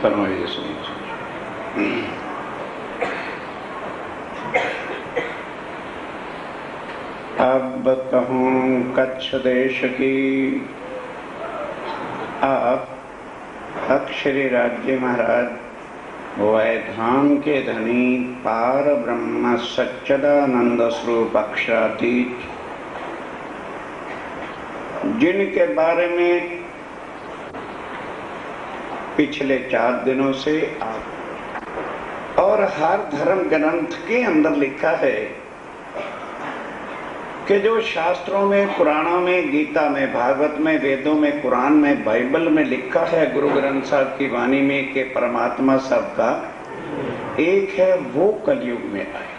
फरमाइए सुनिए। अब कहूँ कच्छ देश की आप हक श्री राज्य महाराज वैधान के धनी पार ब्रह्म सच्चिदानंद स्वरूप अक्षरातीत, जिनके बारे में पिछले 4 दिनों से आप और हर धर्म ग्रंथ के अंदर लिखा है कि जो शास्त्रों में, पुराणों में, गीता में, भागवत में, वेदों में, कुरान में, बाइबल में लिखा है, गुरु ग्रंथ साहब की वाणी में कि परमात्मा सबका एक है, वो कलयुग में आए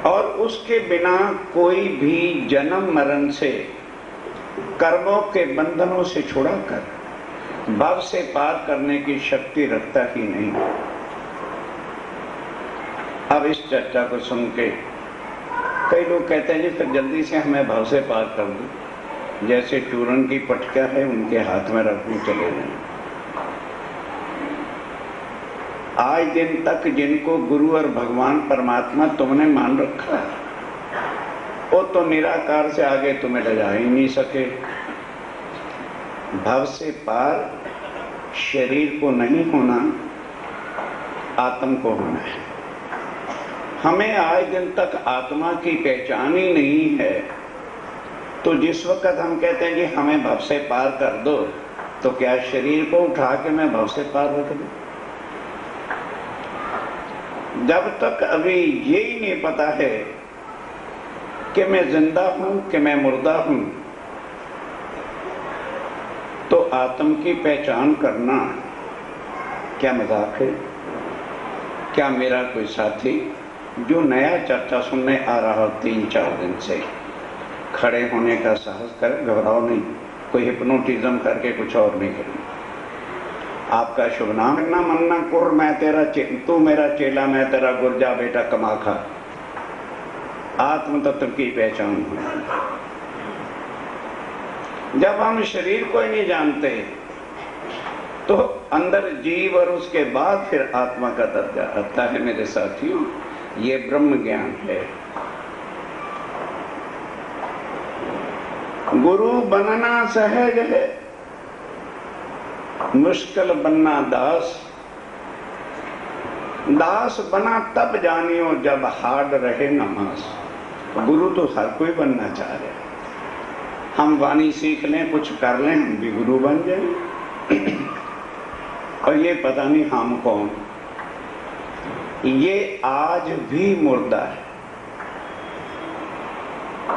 और उसके बिना कोई भी जन्म मरण से, कर्मों के बंधनों से छुड़ाकर भव से पार करने की शक्ति रखता ही नहीं। अब इस चर्चा को सुन के कई लोग कहते हैं जी फिर जल्दी से हमें भव से पार कर दो, जैसे चूरन की पटका है उनके हाथ में रखने चले जाए। आज दिन तक जिनको गुरु और भगवान परमात्मा तुमने मान रखा है, वो तो निराकार से आगे तुम्हें ले जा ही नहीं सके। भव से पार शरीर को नहीं होना, आत्म को होना है। हमें आज दिन तक आत्मा की पहचान ही नहीं है, तो जिस वक्त हम कहते हैं कि हमें भव से पार कर दो, तो क्या शरीर को उठा के मैं भव से पार रख दूं? जब तक अभी यही नहीं पता है कि मैं जिंदा हूं कि मैं मुर्दा हूं, तो आत्म की पहचान करना क्या मजाक है? क्या मेरा कोई साथी जो नया चर्चा सुनने आ रहा हो 3-4 दिन से, खड़े होने का साहस करे? घबराओ नहीं, कोई हिप्नोटिज्म करके कुछ और नहीं करें। आपका शुभ नाम ना मन्ना कुर, मैं तेरा तू मेरा चेला, मैं तेरा गुर्जा बेटा कमा खा। आत्म तत्व की पहचान हो। जब हम शरीर को ही नहीं जानते तो अंदर जीव और उसके बाद फिर आत्मा का दर्जा आता है। मेरे साथियों, ये ब्रह्म ज्ञान है। गुरु बनना सहज है, मुश्किल बनना दास। दास बना तब जानियो जब हार्ड रहे नमाज। गुरु तो हर कोई बनना चाह रहा है। हम वाणी सीख लें, कुछ कर लें, हम भी गुरु बन जाए और ये पता नहीं हम कौन। ये आज भी मुर्दा है,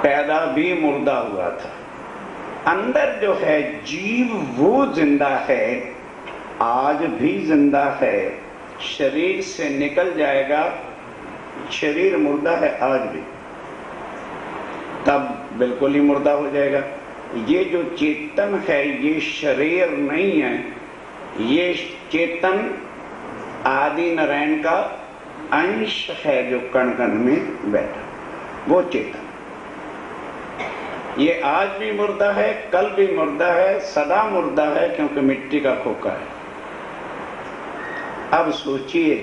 पैदा भी मुर्दा हुआ था। अंदर जो है जीव वो जिंदा है, आज भी जिंदा है। शरीर से निकल जाएगा, शरीर मुर्दा है आज भी, तब बिल्कुल ही मुर्दा हो जाएगा। ये जो चेतन है ये शरीर नहीं है, ये चेतन आदि नारायण का अंश है जो कण कण में बैठा, वो चेतन। ये आज भी मुर्दा है, कल भी मुर्दा है, सदा मुर्दा है, क्योंकि मिट्टी का खोखा है। अब सोचिए,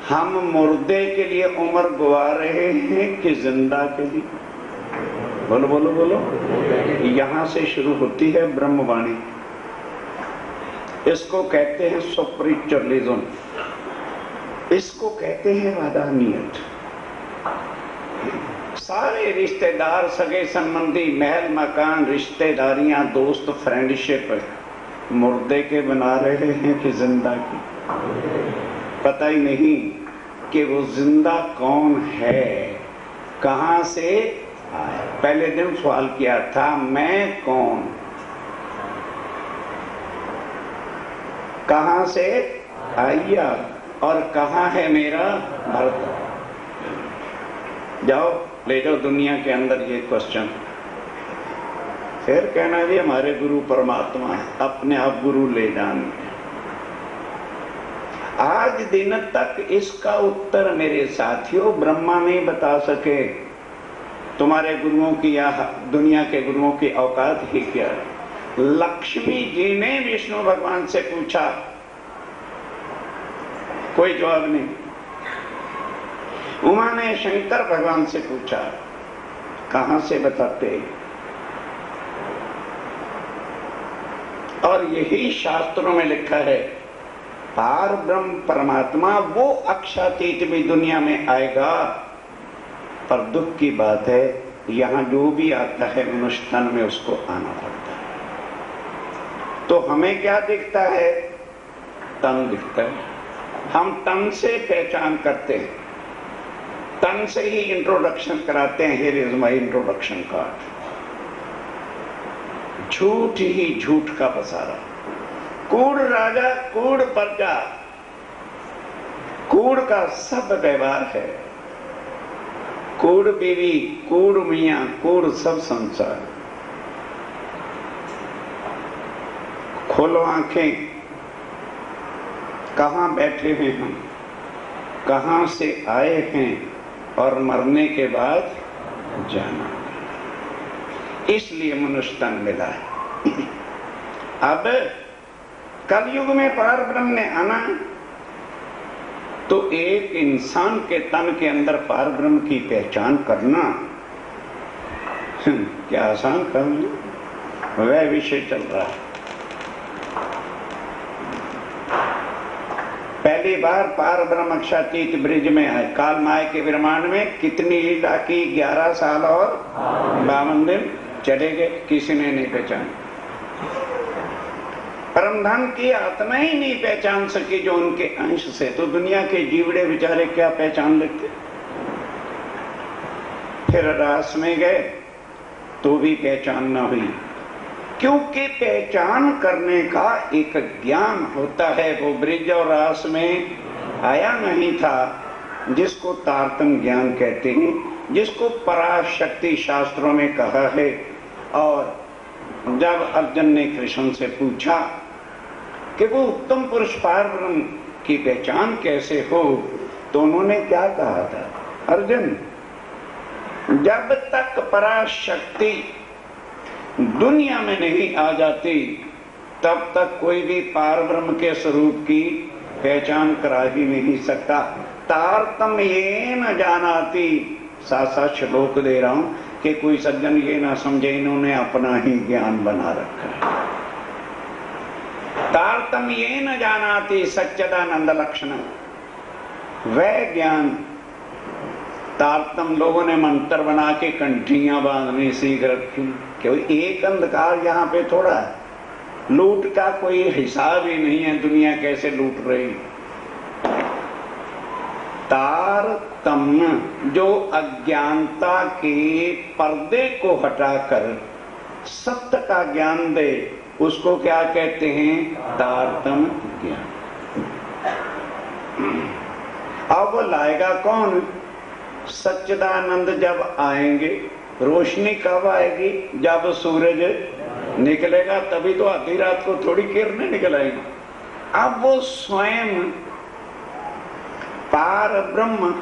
हम मुर्दे के लिए उम्र गवा रहे हैं कि जिंदा के लिए? बोलो बोलो बोलो। यहां से शुरू होती है ब्रह्मवाणी। इसको कहते हैं सुपरिचुअलिज्म, इसको कहते हैं वादानियत। सारे रिश्तेदार, सगे संबंधी, महल मकान, रिश्तेदारियां, दोस्त, फ्रेंडशिप मुर्दे के बना रहे हैं कि जिंदा की? पता ही नहीं कि वो जिंदा कौन है, कहां से आया। पहले दिन सवाल किया था, मैं कौन, कहां से आया और कहां है मेरा भरता? जाओ ले जाओ दुनिया के अंदर ये क्वेश्चन, फिर कहना जी हमारे गुरु परमात्मा है, अपने आप गुरु ले जाने। आज दिन तक इसका उत्तर मेरे साथियों ब्रह्मा नहीं बता सके। तुम्हारे गुरुओं की या दुनिया के गुरुओं की औकात ही क्या है? लक्ष्मी जी ने विष्णु भगवान से पूछा, कोई जवाब नहीं। उमा ने शंकर भगवान से पूछा, कहां से बताते? और यही शास्त्रों में लिखा है, पार ब्रह्म परमात्मा वो अक्षातीत भी दुनिया में आएगा। पर दुख की बात है, यहां जो भी आता है मनुष्य तन में उसको आना पड़ता है। तो हमें क्या दिखता है? तन दिखता है। हम तन से पहचान करते हैं, तन से ही इंट्रोडक्शन कराते हैं। Here is my introduction card. झूठ ही झूठ का पसारा। कूड़ राजा कूड़ प्रजा, कूड़ का सब व्यवहार है। कूड़ बीवी, कूड़ मियां, कूड़ सब संसार। खोलो आंखें, कहां बैठे हैं हम, कहां से आए हैं और मरने के बाद जाना। इसलिए मनुष्य तन मिला है। अब कलयुग में पार ब्रह्म ने आना, तो एक इंसान के तन के अंदर पार ब्रह्म की पहचान करना क्या आसान काम है? वह विषय चल रहा है। पहली बार पार ब्रह्म अक्षातीत ब्रिज में आए। काल माय के विरमान में कितनी लीला की? 11 साल और 52 दिन चले गए, किसी ने नहीं पहचाना। परम धाम की आत्मा ही नहीं पहचान सकी जो उनके अंश से, तो दुनिया के जीवड़े बेचारे क्या पहचान लेते? फिर रास में गए तो भी पहचान न हुई, क्योंकि पहचान करने का एक ज्ञान होता है। वो ब्रिज और रास में आया नहीं था, जिसको तारतम्य ज्ञान कहते हैं, जिसको पराशक्ति शास्त्रों में कहा है। और जब अर्जुन ने कृष्ण से पूछा कि वो उत्तम पुरुष पार ब्रह्म की पहचान कैसे हो, तो उन्होंने क्या कहा था? अर्जुन, जब तक पराशक्ति दुनिया में नहीं आ जाती, तब तक कोई भी पार ब्रह्म के स्वरूप की पहचान करा ही नहीं सकता। तारतम्य ये न जानाति, साथ श्लोक दे रहा हूं कि कोई सज्जन ये ना समझे इन्होंने अपना ही ज्ञान बना रखा है। तारतम्य ये न जानाति सच्चिदानंद लक्षण, वह ज्ञान तारतम्य लोगों ने मंत्र बना के कंठियां बांधनी सीख रखी। क्योंकि एक अंधकार यहाँ पे थोड़ा है, लूट का कोई हिसाब ही नहीं है, दुनिया कैसे लूट रही। तारतम्य जो अज्ञानता के पर्दे को हटाकर सत्य का ज्ञान दे, उसको क्या कहते हैं? तारतम्य ज्ञान। अब वो लाएगा कौन? सच्चिदानंद जब आएंगे। रोशनी कब आएगी? जब सूरज निकलेगा, तभी तो आधी रात को थोड़ी किरणें निकल आएगी। अब वो स्वयं पार ब्रह्म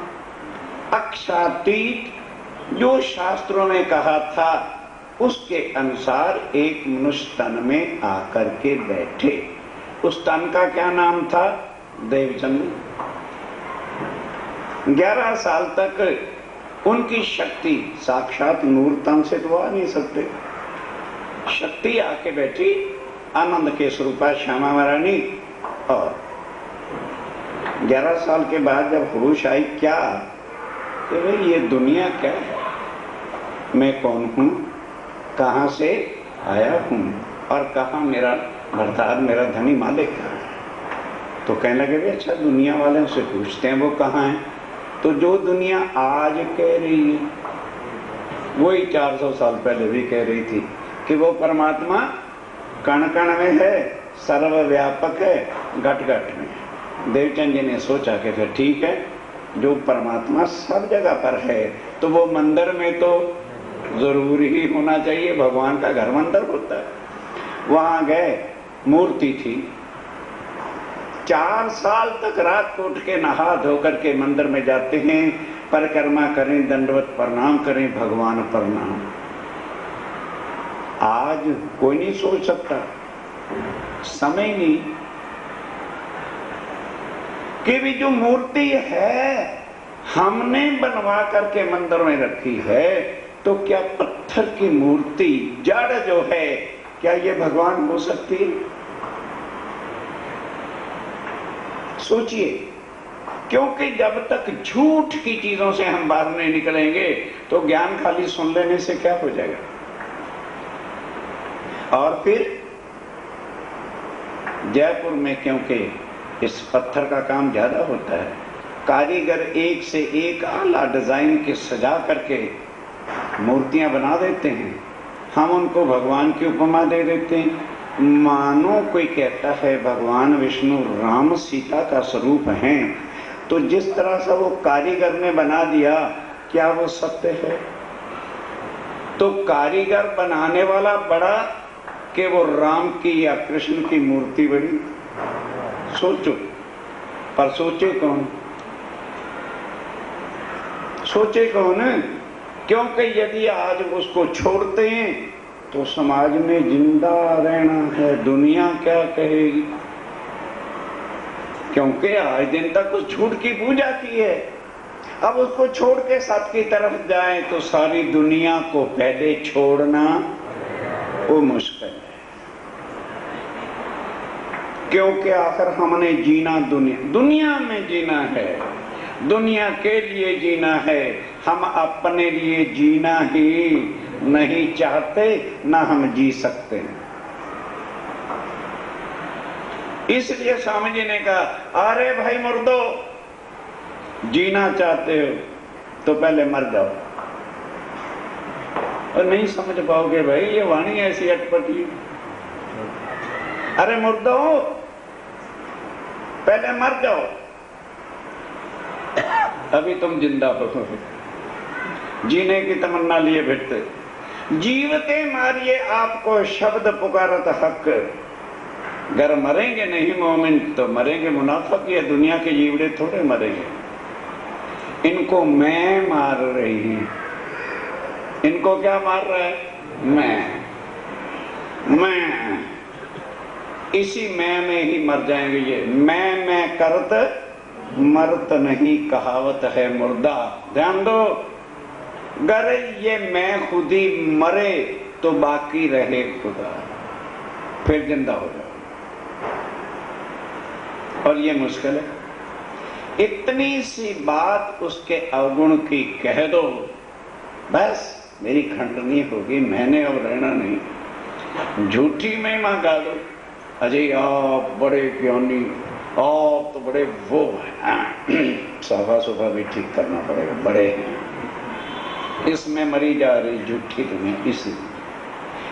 अक्षातीत जो शास्त्रों में कहा था, उसके अनुसार एक मनुष्य तन में आकर के बैठे। उस तन का क्या नाम था? देवचंद। 11 साल तक उनकी शक्ति, साक्षात नूर तन से तो आ नहीं सकते, शक्ति आके बैठी आनंद के स्वरूपा श्यामा महारानी। और 11 साल के बाद जब होश आई, क्या कि भाई ये दुनिया क्या है, मैं कौन हूं, कहां से आया हूं और कहां मेरा भरतार, मेरा धनी मालिक है। तो कहने लगे, अच्छा दुनिया वालों से पूछते हैं वो कहाँ है। तो जो दुनिया आज कह रही है, वही 400 साल पहले भी कह रही थी कि वो परमात्मा कण कण में है, सर्वव्यापक है, घट घट में। देवचंद जी ने सोचा कि फिर ठीक है, जो परमात्मा सब जगह पर है, तो वो मंदिर में तो जरूर ही होना चाहिए। भगवान का घर मंदिर होता है। वहां गए, मूर्ति थी। 4 साल तक रात को उठ के नहा धोकर के मंदिर में जाते हैं, परिक्रमा करें, दंडवत प्रणाम करें, भगवान प्रणाम। आज कोई नहीं सोच सकता, समय नहीं कि भी जो मूर्ति है हमने बनवा करके मंदिर में रखी है, तो क्या पत्थर की मूर्ति जड़ जो है, क्या ये भगवान हो सकती है? सोचिए, क्योंकि जब तक झूठ की चीजों से हम बाहर नहीं निकलेंगे तो ज्ञान खाली सुन लेने से क्या हो जाएगा। और फिर जयपुर में क्योंकि इस पत्थर का काम ज्यादा होता है, कारीगर एक से एक आला डिजाइन के सजा करके मूर्तियां बना देते हैं। हम उनको भगवान की उपमा दे देते हैं। मानो कोई कहता है भगवान विष्णु राम सीता का स्वरूप हैं, तो जिस तरह से वो कारीगर ने बना दिया, क्या वो सत्य है? तो कारीगर बनाने वाला बड़ा कि वो राम की या कृष्ण की मूर्ति बड़ी? सोचो, पर सोचे कौन? सोचे कौन? क्योंकि यदि आज उसको छोड़ते हैं तो समाज में जिंदा रहना है, दुनिया क्या कहेगी? क्योंकि आज दिन तक उस झूठ की पूजा की है, अब उसको छोड़ के सत्य की तरफ जाए तो सारी दुनिया को पहले छोड़ना वो मुश्किल है। क्योंकि आखिर हमने जीना दुनिया में जीना है, दुनिया के लिए जीना है, हम अपने लिए जीना ही नहीं चाहते, ना हम जी सकते हैं। इसलिए स्वामी जी ने कहा, अरे भाई मुर्दो, जीना चाहते हो तो पहले मर जाओ। और नहीं समझ पाओगे भाई, ये वाणी ऐसी अटपटी। अरे मुर्दो, पहले मर जाओ, अभी तुम जिंदा हो। जीने की तमन्ना लिए फिरते, जीवते मारिए आपको शब्द पुकारत हक। अगर मरेंगे नहीं मोमिन तो मरेंगे मुनाफिक। ये दुनिया के जीवड़े थोड़े मरेंगे। इनको मैं मार रही हूं। इनको क्या मार रहा है? मैं इसी मैं में ही मर जाएंगे। ये मैं करत मरत नहीं, कहावत है मुर्दा। ध्यान दो, अगर ये मैं खुद ही मरे तो बाकी रहे खुदा, फिर जिंदा हो जाओ। और ये मुश्किल है। इतनी सी बात उसके अवगुण की कह दो, बस मेरी खंडनी होगी, मैंने अब रहना नहीं। झूठी महिमा गा दो, अजय आप बड़े ज्ञानी, आप तो बड़े वो हैं, सफा सुफा भी ठीक करना पड़ेगा, बड़े हैं। इसमें मरी जा रही झूठी दुनिया।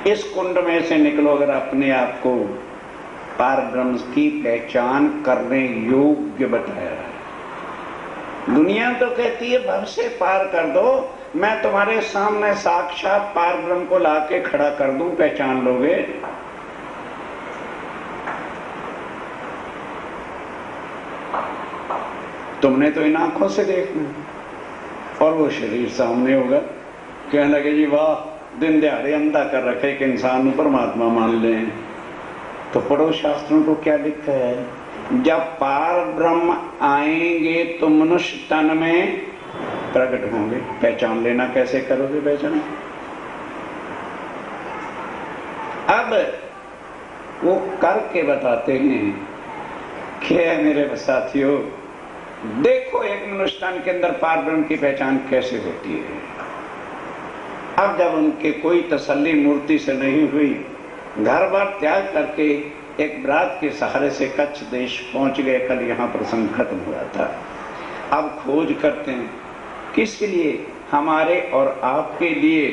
इस कुंड में से निकलो। अगर अपने आप को पार ब्रह्म की पहचान करने योग्य बताया है। दुनिया तो कहती है भव से पार कर दो, मैं तुम्हारे सामने साक्षात पार ब्रह्म को लाके खड़ा कर दूं, पहचान लोगे? तुमने तो इन आंखों से देखना, और वो शरीर सामने होगा। कहने लगे जी वाह, दिन दिहाड़े अंधा कर रखे कि इंसान परमात्मा मान लें। तो पढ़ो शास्त्रों को क्या लिखा है। जब पार ब्रह्म आएंगे तो मनुष्य तन में प्रकट होंगे। पहचान लेना कैसे करोगे पहचान? अब वो करके बताते हैं। क्या है मेरे साथियों, देखो एक मनुष्य तन के अंदर पार ब्रह्म की पहचान कैसे होती है। अब जब उनके कोई तसल्ली मूर्ति से नहीं हुई, घर बार त्याग करके एक बरात के सहारे से कच्छ देश पहुंच गए। कल यहाँ प्रसंग खत्म हुआ था। अब खोज करते हैं किसके लिए? हमारे और आपके लिए,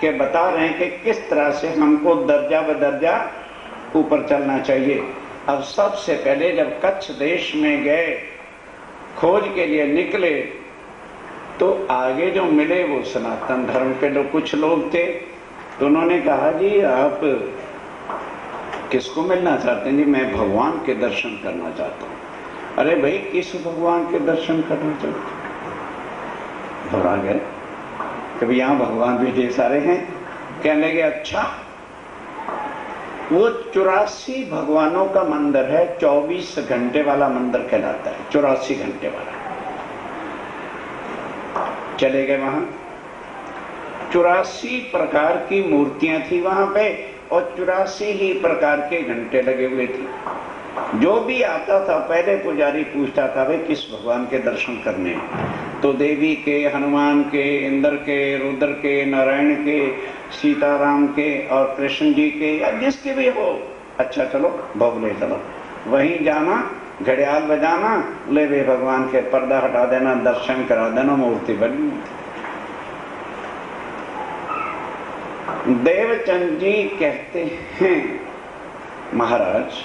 के बता रहे हैं कि किस तरह से हमको दर्जा बदर्जा ऊपर चलना चाहिए। अब सबसे पहले जब कच्छ देश में गए, खोज के लिए निकले, तो आगे जो मिले वो सनातन धर्म के लोग, कुछ लोग थे। तो उन्होंने कहा जी आप किसको मिलना चाहते हैं? जी मैं भगवान के दर्शन करना चाहता हूँ। अरे भाई किस भगवान के दर्शन करना चाहते हो? घबरा गए। कभी यहाँ भगवान भी ढेर सारे हैं। कहने लगे अच्छा वो 84 भगवानों का मंदिर है, 24 घंटे वाला मंदिर कहलाता है, 84 घंटे वाला। चले गए वहां, 84 प्रकार की मूर्तियां थी वहां पे और 84 ही प्रकार के घंटे लगे हुए थे। जो भी आता था पहले पुजारी पूछता था भाई किस भगवान के दर्शन करने, तो देवी के, हनुमान के, इंद्र के, रुद्र के, नारायण के, सीताराम के और कृष्ण जी के, या जिसके भी हो। अच्छा चलो भोग ले चलो, वहीं जाना, घड़ियाल बजाना, ले वे भगवान के पर्दा हटा देना, दर्शन करा देना, मूर्ति बनी। देवचंद जी कहते हैं महाराज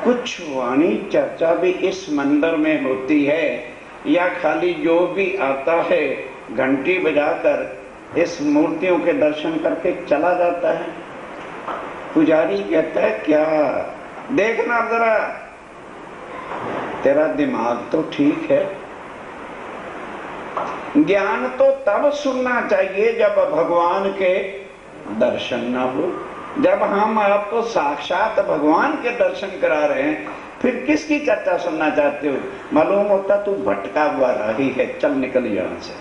कुछ वाणी चर्चा भी इस मंदिर में होती है या खाली जो भी आता है घंटी बजाकर इस मूर्तियों के दर्शन करके चला जाता है? पुजारी कहता है क्या देखना जरा, तेरा दिमाग तो ठीक है, ज्ञान तो तब सुनना चाहिए जब भगवान के दर्शन ना हो। जब हम आपको साक्षात भगवान के दर्शन करा रहे हैं फिर किसकी चर्चा सुनना चाहते हो? मालूम होता तू भटका हुआ रही है, चल निकल यहां से।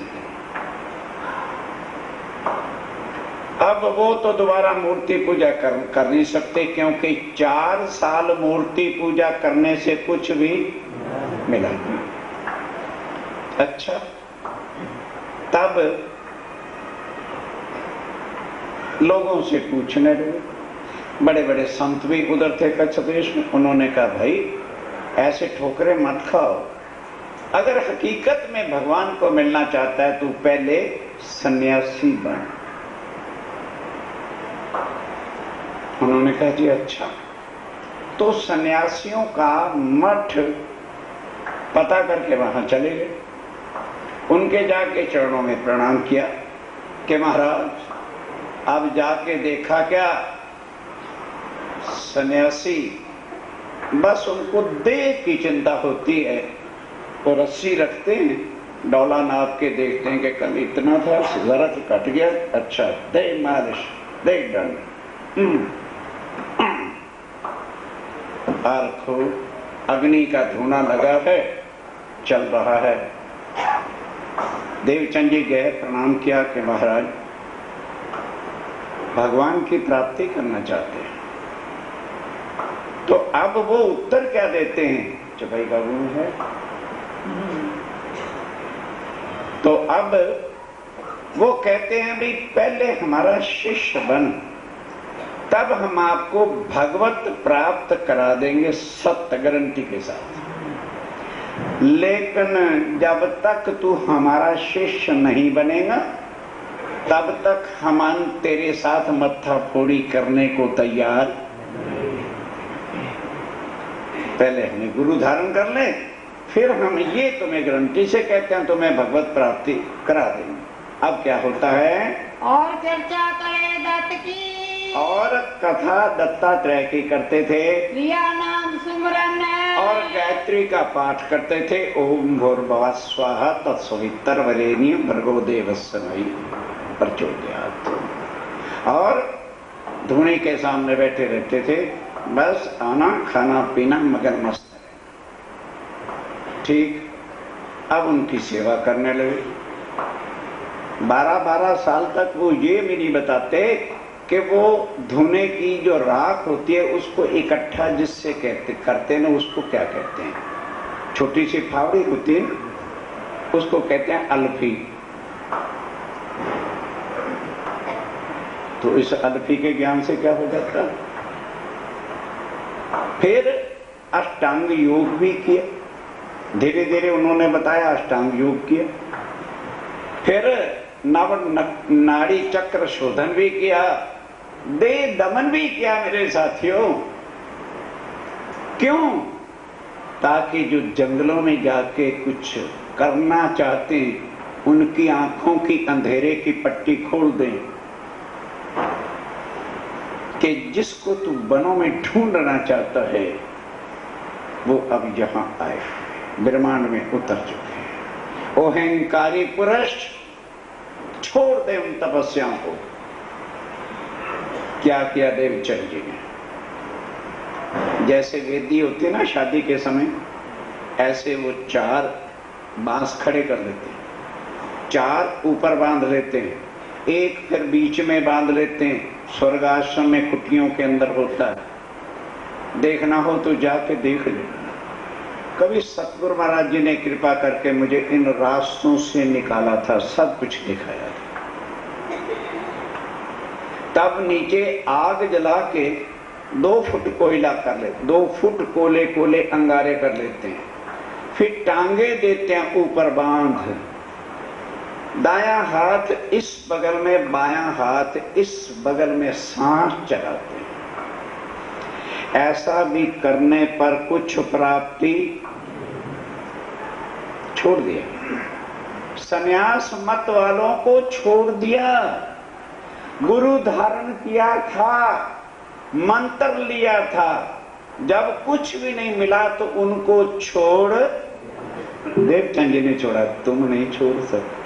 अब वो तो दोबारा मूर्ति पूजा कर नहीं सकते क्योंकि 4 साल मूर्ति पूजा करने से कुछ भी मिला नहीं। अच्छा, तब लोगों से पूछने लगे, बड़े बड़े संत भी उधर थे कच्छ देश में। उन्होंने कहा भाई ऐसे ठोकरे मत खाओ, अगर हकीकत में भगवान को मिलना चाहता है तो पहले सन्यासी बन। उन्होंने कहा जी अच्छा। तो सन्यासियों का मठ पता करके वहां चले गए, उनके जाके चरणों में प्रणाम किया कि महाराज अब जाके देखा क्या, सन्यासी बस उनको देह की चिंता होती है, वो रस्सी रखते हैं, डोला नाप के देखते हैं कि कल इतना था, जरा तो कट गया, अच्छा दे मालिश, दे दंड, आरखो अग्नि का धुआं लगा है, चल रहा है। देवचंद जी गए, प्रणाम किया कि महाराज भगवान की प्राप्ति करना चाहते हैं। तो अब वो उत्तर क्या देते हैं? चपाई का गुण है। तो अब वो कहते हैं भाई पहले हमारा शिष्य बन, तब हम आपको भगवत प्राप्त करा देंगे सत्य गारंटी के साथ। लेकिन जब तक तू हमारा शिष्य नहीं बनेगा तब तक हम तेरे साथ मत्था फोड़ी करने को तैयार। पहले हमें गुरु धारण कर ले, फिर हम ये तुम्हें गारंटी से कहते हैं तुम्हें भगवत प्राप्ति करा देंगे। अब क्या होता है? और चर्चा करे दत्त की, और कथा दत्तात्रेय की करते थे, क्रिया नाम सुमरन और गायत्री का पाठ करते थे। ओम भूर्भुवः स्वाहा तत्सवितुर्वरेण्यं भर्गो देवस्य धीमहि प्रचोदयात्। और धुनी के सामने बैठे रहते थे, बस आना खाना पीना मगर मस्त है। ठीक, अब उनकी सेवा करने लगे। 12-12 साल तक वो ये भी नहीं बताते कि वो धुने की जो राख होती है उसको इकट्ठा जिससे करते हैं उसको क्या कहते हैं? छोटी सी फावड़ी होती है उसको कहते हैं अल्फी। तो इस अल्फी के ज्ञान से क्या हो जाता है? फिर अष्टांग योग भी किया, धीरे धीरे उन्होंने बताया अष्टांग योग किया। फिर नव नाड़ी चक्र शोधन भी किया, देह दमन भी किया मेरे साथियों। क्यों? ताकि जो जंगलों में जाके कुछ करना चाहते हैं उनकी आंखों की अंधेरे की पट्टी खोल दें कि जिसको तू वनों में ढूंढना चाहता है वो अब यहां आए, ब्रह्मांड में उतर चुके हैं। अहंकारी पुरुष छोड़ दे उन तपस्याओं को। क्या किया देवचंद जी ने? जैसे वेदी होती है ना शादी के समय, ऐसे वो 4 बांस खड़े कर लेते हैं, 4 ऊपर बांध लेते हैं, एक फिर बीच में बांध लेते हैं। स्वर्गाश्रम में कुटियों के अंदर होता है, देखना हो तो जाके देख लेना। कभी सतगुरु महाराज जी ने कृपा करके मुझे इन रास्तों से निकाला था, सब कुछ दिखाया था। तब नीचे आग जला के 2 फुट कोयला कर लेते, 2 फुट कोले कोले अंगारे कर लेते हैं, फिर टांगे देते हैं ऊपर बांध, दायां हाथ इस बगल में, बायां हाथ इस बगल में सांस चलाते हैं। ऐसा भी करने पर कुछ प्राप्ति छोड़ दिया, संन्यास मत वालों को छोड़ दिया, गुरु धारण किया था, मंत्र लिया था, जब कुछ भी नहीं मिला तो उनको छोड़, देवचंद जी ने छोड़ा, तुम नहीं छोड़ सकते,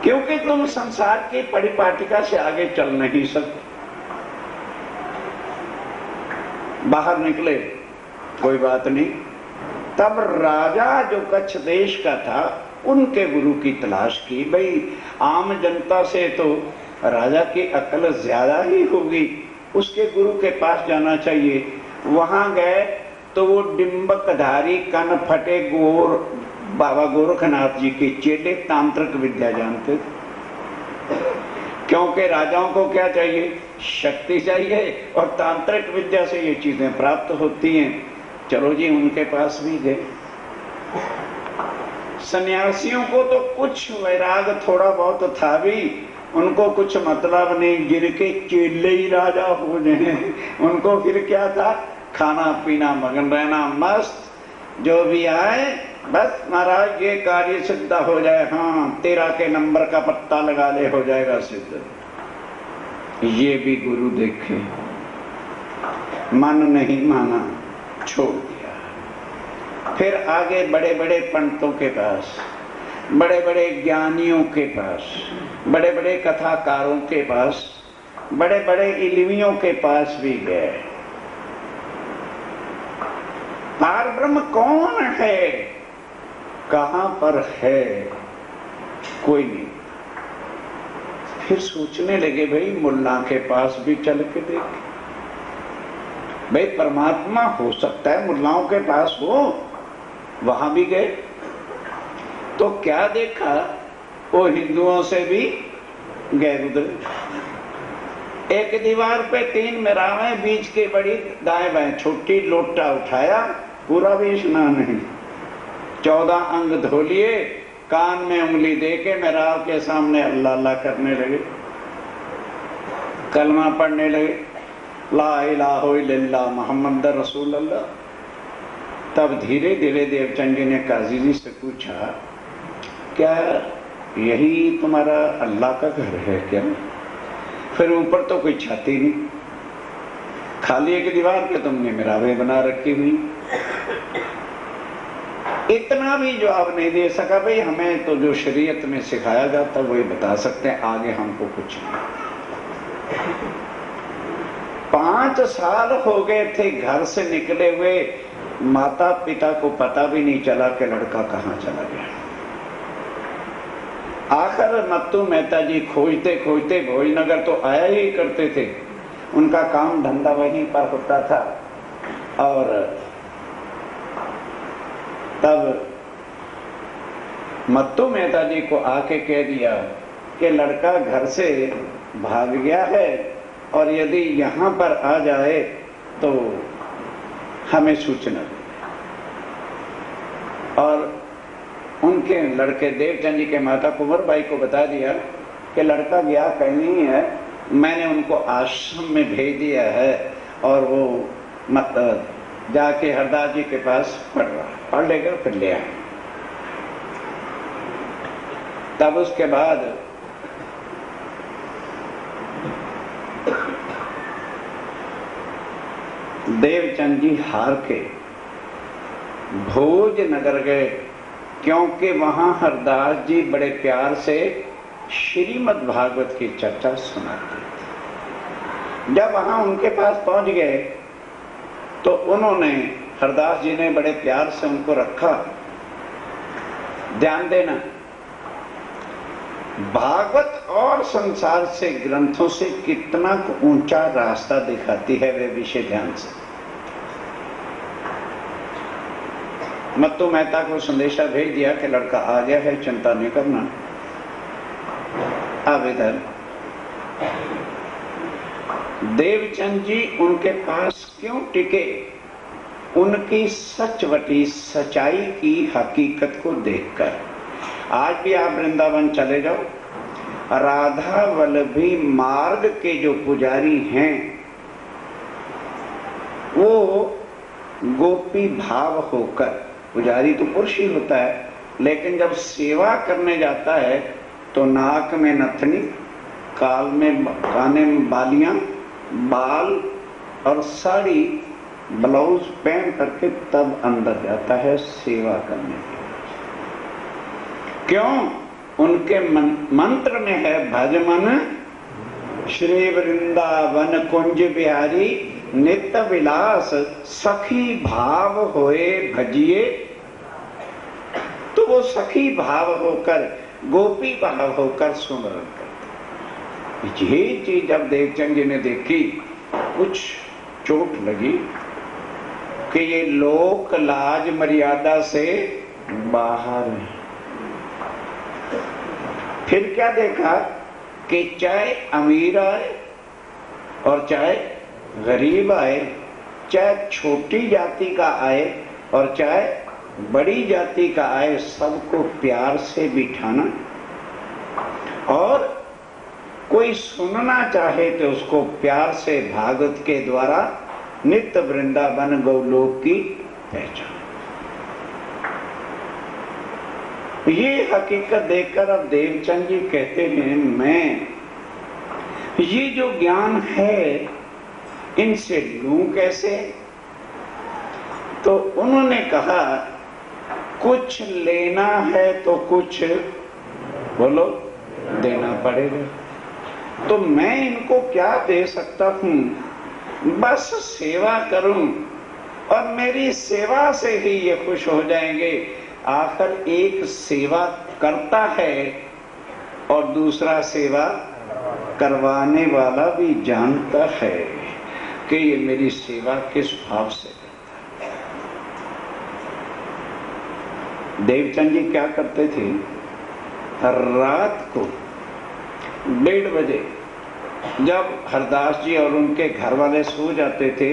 क्योंकि तुम संसार की परिपाटिका से आगे चल नहीं सकते। बाहर निकले, कोई बात नहीं। तब राजा जो कच्छ देश का था, उनके गुरु की तलाश की। भाई आम जनता से तो राजा की अकल ज्यादा ही होगी, उसके गुरु के पास जाना चाहिए। वहां गए तो वो डिम्बकधारी कन फटे गोर बाबा गोरखनाथ जी के चेले तांत्रिक विद्या जानते थे, क्योंकि राजाओं को क्या चाहिए, शक्ति चाहिए, और तांत्रिक विद्या से ये चीजें प्राप्त होती हैं। चलो जी, उनके पास भी गए। सन्यासियों को तो कुछ वैराग थोड़ा बहुत था भी, उनको कुछ मतलब नहीं, जिनके चेले ही राजा हो जाए उनको फिर क्या था, खाना पीना मगन रहना, मस्त, जो भी आए बस महाराज ये कार्य सिद्ध हो जाए, हाँ 13 के नंबर का पत्ता लगा ले, हो जाएगा सिद्ध। ये भी गुरु देखे, मन नहीं माना, छोड़ दिया। फिर आगे बड़े बड़े पंडितों के पास, बड़े बड़े ज्ञानियों के पास, बड़े बड़े कथाकारों के पास, बड़े बड़े इल्मियों के पास भी गए। पार ब्रह्म कौन है, कहां पर है, कोई नहीं। फिर सोचने लगे, भाई मुल्ला के पास भी चल के देखे, भाई परमात्मा हो सकता है मुल्लाओं के पास हो। वहां भी गए तो क्या देखा, वो हिंदुओं से भी गैर उधर। एक दीवार पे 3 मेरावें, बीच के बड़ी, दाएं बाएं छोटी, लोटा उठाया, पूरा भी स्नान नहीं, 14 अंग धो लिए, कान में उंगली दे के मेराव के सामने अल्लाह अल्लाह करने लगे, कलमा पढ़ने लगे, ला इलाहा इल्लल्लाह मोहम्मद रसूल अल्लाह। तब धीरे धीरे देवचंद जी ने काजी जी से पूछा, क्या यही तुम्हारा अल्लाह का घर है क्या? फिर ऊपर तो कोई छाती नहीं, खाली एक दीवार पे तुमने मिराबे बना रखी हुई। इतना भी जवाब नहीं दे सका। भाई हमें तो जो शरीयत में सिखाया जाता वही बता सकते हैं, आगे हमको कुछ नहीं। 5 साल हो गए थे घर से निकले हुए, माता पिता को पता भी नहीं चला कि लड़का कहाँ चला गया। आखिर मत्तू मेहता जी खोजते खोजते भोजनगर तो आया ही करते थे, उनका काम धंधा वहीं पर होता था। और तब मत्तू मेहता जी को आके कह दिया कि लड़का घर से भाग गया है, और यदि यहाँ पर आ जाए तो हमें सूचना दे। और उनके लड़के देवचंद जी के माता कुंवर बाई को बता दिया कि लड़का गया कहीं नहीं है, मैंने उनको आश्रम में भेज दिया है, और वो जाके हरदास जी के पास पढ़ लेगा, फिर ले आए। तब उसके बाद देवचंद जी हार के भोजनगर गए, क्योंकि वहां हरदास जी बड़े प्यार से श्रीमद् भागवत की चर्चा सुनाते थे। जब वहां उनके पास पहुंच गए तो उन्होंने, हरदास जी ने बड़े प्यार से उनको रखा। ध्यान देना, भागवत और संसार से ग्रंथों से कितना ऊंचा रास्ता दिखाती है वे विषय ध्यान से। मत्तू मेहता को संदेशा भेज दिया कि लड़का आ गया है, चिंता नहीं करना। अब इधर देवचंद जी उनके पास क्यों टिके? उनकी सचवटी सच्चाई की हकीकत को देखकर। आज भी आप वृंदावन चले जाओ, राधा वल्लभी मार्ग के जो पुजारी हैं वो गोपी भाव होकर, पुजारी तो पुरुष ही होता है, लेकिन जब सेवा करने जाता है तो नाक में नथनी, काने में बालियां, बाल और साड़ी ब्लाउज पहन करके तब अंदर जाता है सेवा करने के लिए। क्यों? उनके मंत्र में है भज मन श्री वृंदावन कुंज बिहारी नित्य विलास सखी भाव होए भजिए। तो वो सखी भाव होकर, गोपी भाव होकर सुमरन करते। ये चीज जब देवचंद जी ने देखी, कुछ चोट लगी कि ये लोक लाज मर्यादा से बाहर है। फिर क्या देखा कि चाहे अमीर आए और चाहे गरीब आए, चाहे छोटी जाति का आए और चाहे बड़ी जाति का आए, सबको प्यार से बिठाना, और कोई सुनना चाहे तो उसको प्यार से भागवत के द्वारा नित्य वृंदावन गौलोक की पहचान। ये हकीकत देखकर अब देवचंद जी कहते हैं, मैं ये जो ज्ञान है इनसे लूं कैसे? तो उन्होंने कहा, कुछ लेना है तो कुछ बोलो देना पड़ेगा। तो मैं इनको क्या दे सकता हूं? बस सेवा करूं और मेरी सेवा से ही ये खुश हो जाएंगे। आखिर एक सेवा करता है और दूसरा सेवा करवाने वाला भी जानता है कि ये मेरी सेवा किस भाव से करता है। देवचंद जी क्या करते थे? रात को 1:30 बजे जब हरदास जी और उनके घर वाले सो जाते थे,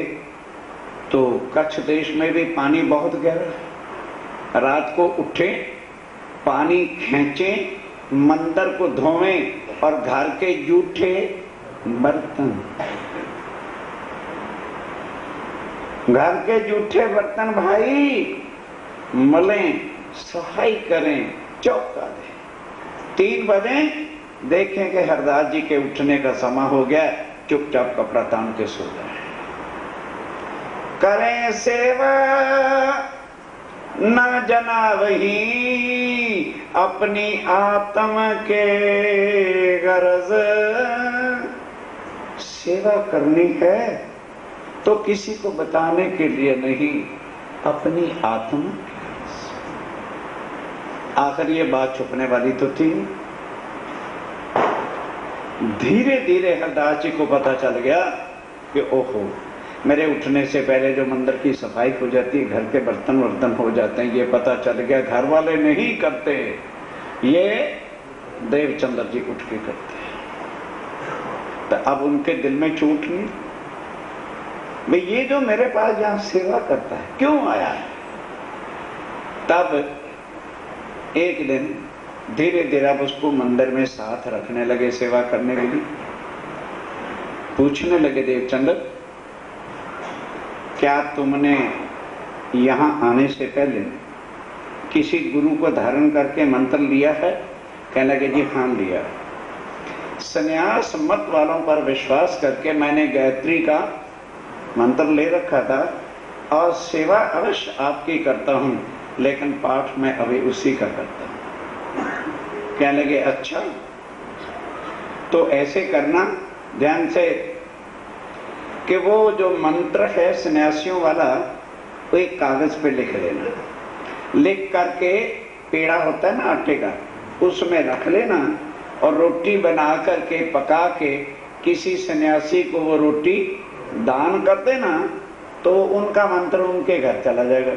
तो कच्छ देश में भी पानी बहुत गहरा है। रात को उठे, पानी खींचे, मंदिर को धोवें और घर के जूठे बर्तन, घर के जूठे बर्तन भाई मलें, सफाई करें, चौका दें। 3 बजे देखें कि हरदास जी के उठने का समय हो गया, चुपचाप कपड़ा तान के सो जाए। करें सेवा न जना वही अपनी आत्म के गरज। सेवा करनी है तो किसी को बताने के लिए नहीं, अपनी आत्मा की गरज। आखिर ये बात छुपने वाली तो थी। धीरे धीरे हरदास जी को पता चल गया कि ओहो, मेरे उठने से पहले जो मंदिर की सफाई हो जाती है, घर के बर्तन वर्तन हो जाते हैं, ये पता चल गया। घर वाले नहीं करते, ये देवचंद्र जी उठ के करते हैं। तो अब उनके दिल में चोट नहीं, भाई ये जो मेरे पास यहाँ सेवा करता है क्यों आया है? तब एक दिन धीरे धीरे अब उसको मंदिर में साथ रखने लगे सेवा करने के लिए। पूछने लगे, देवचंद्र क्या तुमने यहाँ आने से पहले किसी गुरु को धारण करके मंत्र लिया है? कहने लगे, जी हाँ लिया। संन्यास मत वालों पर विश्वास करके मैंने गायत्री का मंत्र ले रखा था और सेवा अवश्य आपकी करता हूँ, लेकिन पाठ में अभी उसी का करता हूँ। कहने लगे, अच्छा तो ऐसे करना, ध्यान से कि वो जो मंत्र है सन्यासियों वाला वो एक कागज पे लिख लेना, लिख करके पेड़ा होता है ना आटे का, उसमें रख लेना और रोटी बना करके पका के किसी सन्यासी को वो रोटी दान कर देना, तो उनका मंत्र उनके घर चला जाएगा।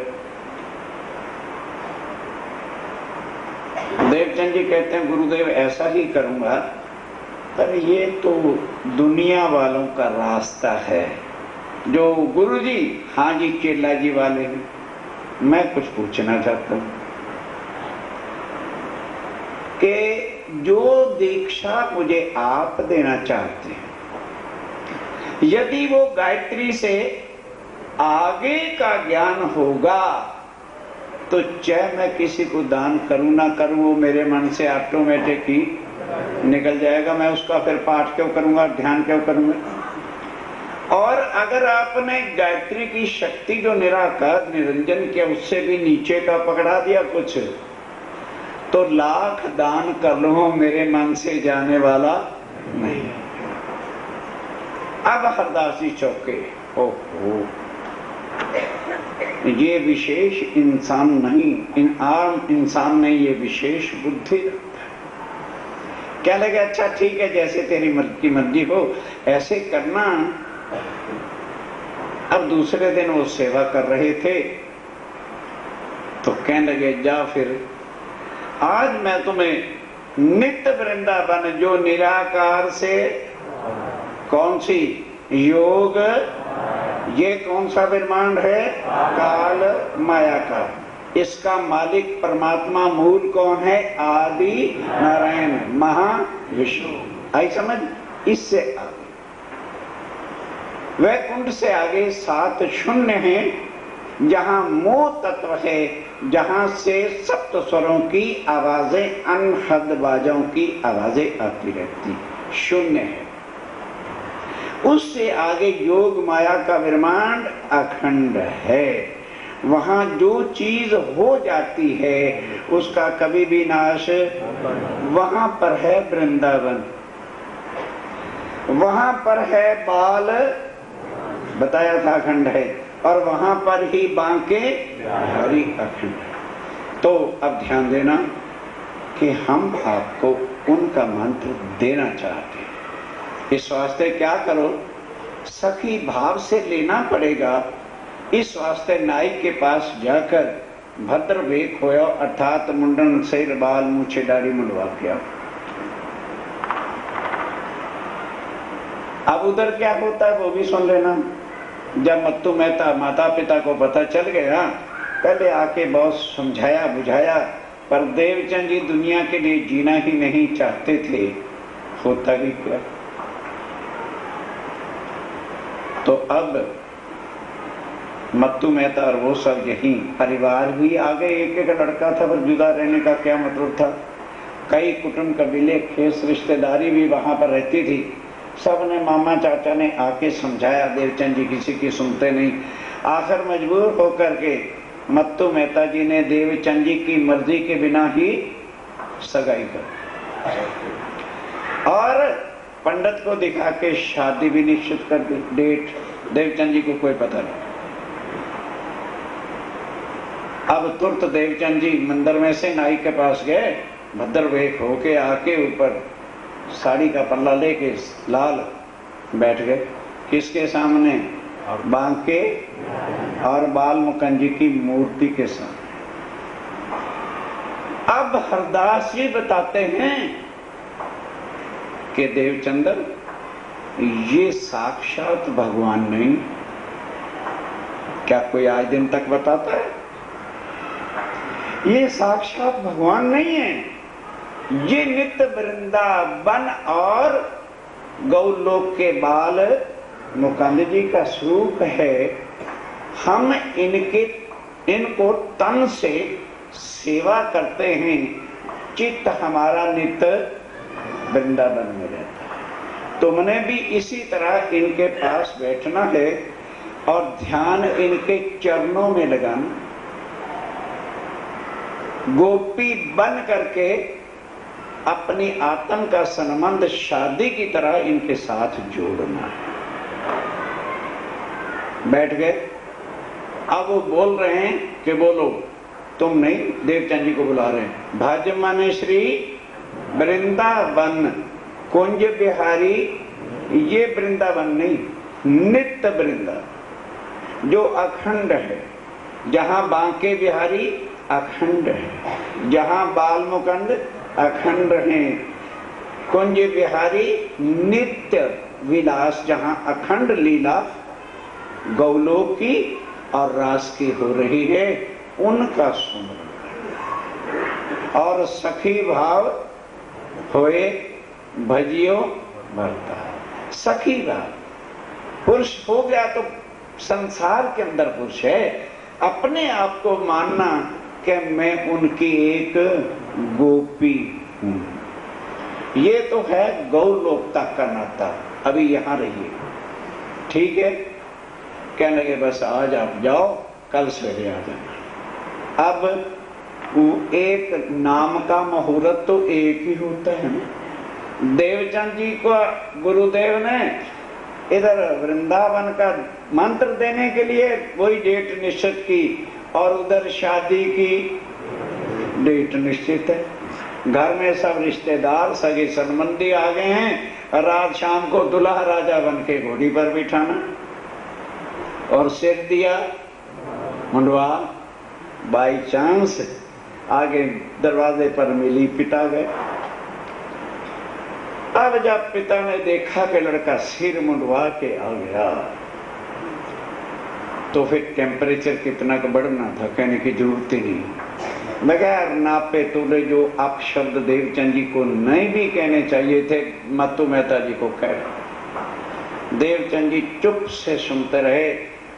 देवचंद जी कहते हैं गुरुदेव ऐसा ही करूंगा, पर ये तो दुनिया वालों का रास्ता है। जो गुरु जी, हाँ जी चेला जी वाले हैं, मैं कुछ पूछना चाहता हूं कि जो दीक्षा मुझे आप देना चाहते हैं, यदि वो गायत्री से आगे का ज्ञान होगा तो चाहे मैं किसी को दान करूं ना करूं, वो मेरे मन से ऑटोमेटिक ही निकल जाएगा। मैं उसका फिर पाठ क्यों करूंगा, ध्यान क्यों करूंगा। और अगर आपने गायत्री की शक्ति जो निराकार निरंजन किया उससे भी नीचे का पकड़ा दिया कुछ, तो लाख दान कर लो मेरे मन से जाने वाला नहीं। अब हरदास जी चौके, ओहो ये विशेष इंसान नहीं, इन आम इंसान में ये विशेष बुद्धि रखता है। क्या लगे, अच्छा ठीक है जैसे तेरी मर्जी हो ऐसे करना। अब दूसरे दिन वो सेवा कर रहे थे तो कहने लगे जा फिर आज मैं तुम्हें नित्य वृंदावन जो निराकार से कौन सी योग, ये कौन सा ब्रह्मांड है, काल माया का, इसका मालिक परमात्मा मूल कौन है, आदि नारायण महाविष्णु। आई समझ। इससे आगे वैकुंठ से आगे 7 शून्य हैं, जहां मोह तत्व है, जहां से सप्त स्वरों की आवाजें, अनहद बाजों की आवाजें आती रहती, शून्य है। उससे आगे योग माया का ब्रह्मांड अखंड है। वहां जो चीज हो जाती है उसका कभी भी नाश, वहां पर है वृंदावन, वहां पर है बाल, बताया था अखंड है, और वहां पर ही बांके हरि अखंड है। तो अब ध्यान देना कि हम आपको उनका मंत्र देना चाहते हैं। इस वास्ते क्या करो, सखी भाव से लेना पड़ेगा। इस वास्ते नाई के पास जाकर भद्र वेख होया, अर्थात मुंडन सिर बाल मूछे दाढ़ी मुंडवा के आओ। अब उधर क्या होता है वो भी सुन लेना। जब मत्तू मेहता माता पिता को पता चल गया, पहले आके बहुत समझाया बुझाया, पर देवचंद जी दुनिया के लिए जीना ही नहीं चाहते थे। होता भी क्या, तो अब मत्तू मेहता और वो सब यही परिवार भी आ गए। एक एक लड़का था, पर जुदा रहने का क्या मतलब था। कई कुटुंब कबीले खेस रिश्तेदारी भी वहां पर रहती थी। सबने मामा चाचा ने आके समझाया, देवचंद जी किसी की सुनते नहीं। आखिर मजबूर होकर के मत्तू मेहता जी ने देवचंद जी की मर्जी के बिना ही सगाई कर और पंडित को दिखा के शादी भी निश्चित कर दी। डेट देवचंद जी को कोई पता नहीं। अब तुरंत देवचंद जी मंदिर में से नाई के पास गए, भद्र वेख होके आके ऊपर साड़ी का पल्ला लेके लाल बैठ गए। किसके सामने, बांके और बाल मुकुंद जी की मूर्ति के सामने। अब हरदास जी बताते हैं कि देवचंदर ये साक्षात भगवान नहीं। क्या कोई आज दिन तक बताता है? ये साक्षात भगवान नहीं है, ये नित्य वृंदावन और गौलोक के बाल मुकुंद जी का स्वरूप है। हम इनको तन से सेवा करते हैं, चित्त हमारा नित्य वृंदावन में रहता है। तुमने भी इसी तरह इनके पास बैठना है और ध्यान इनके चरणों में लगाना, गोपी बन करके अपनी आत्म का संबंध शादी की तरह इनके साथ जोड़ना है। बैठ गए। अब वो बोल रहे हैं कि बोलो, तुम नहीं, देवचंद जी को बुला रहे हैं। भज मन श्री वृंदावन कुंज बिहारी, ये वृंदावन नहीं, नित्य वृंदा जो अखंड है, जहां बांके बिहारी अखंड है, जहां बाल मुकुंद अखंड है, कुंज बिहारी नित्य विलास, जहां अखंड लीला गौलोक की और रास की हो रही है, उनका सुमरण और सखी भाव होए भजियो भरता। सखी भाव, पुरुष हो गया तो संसार के अंदर पुरुष है, अपने आप को मानना कि मैं उनकी एक गोपी हूं, ये तो है गौलोकता का नाता। अभी यहां रहिए, ठीक है? कहने लगे बस आज आप जाओ, कल सवेरे आ जाना। अब एक नाम का मुहूर्त तो एक ही होता है ना। देवचंद जी को गुरुदेव ने इधर वृंदावन का मंत्र देने के लिए वही डेट निश्चित की, और उधर शादी की डेट निश्चित है। घर में सब रिश्तेदार सगे संबंधी आ गए हैं। रात शाम को दुल्हा राजा बन के घोड़ी पर बिठाना और सिर दिया मुंडवा। बाई चांस आगे दरवाजे पर मिली, पिता गए। अब जब पिता ने देखा कि लड़का सिर मुंडवा के आ गया, तो फिर टेम्परेचर कितना का बढ़ना था, कहने की जरूरत ही नहीं। बगैर नापे तोले जो अपशब्द देवचंद जी को नहीं भी कहने चाहिए थे, मत्तू मेहता जी को कह। देवचंद जी चुप से सुनते रहे।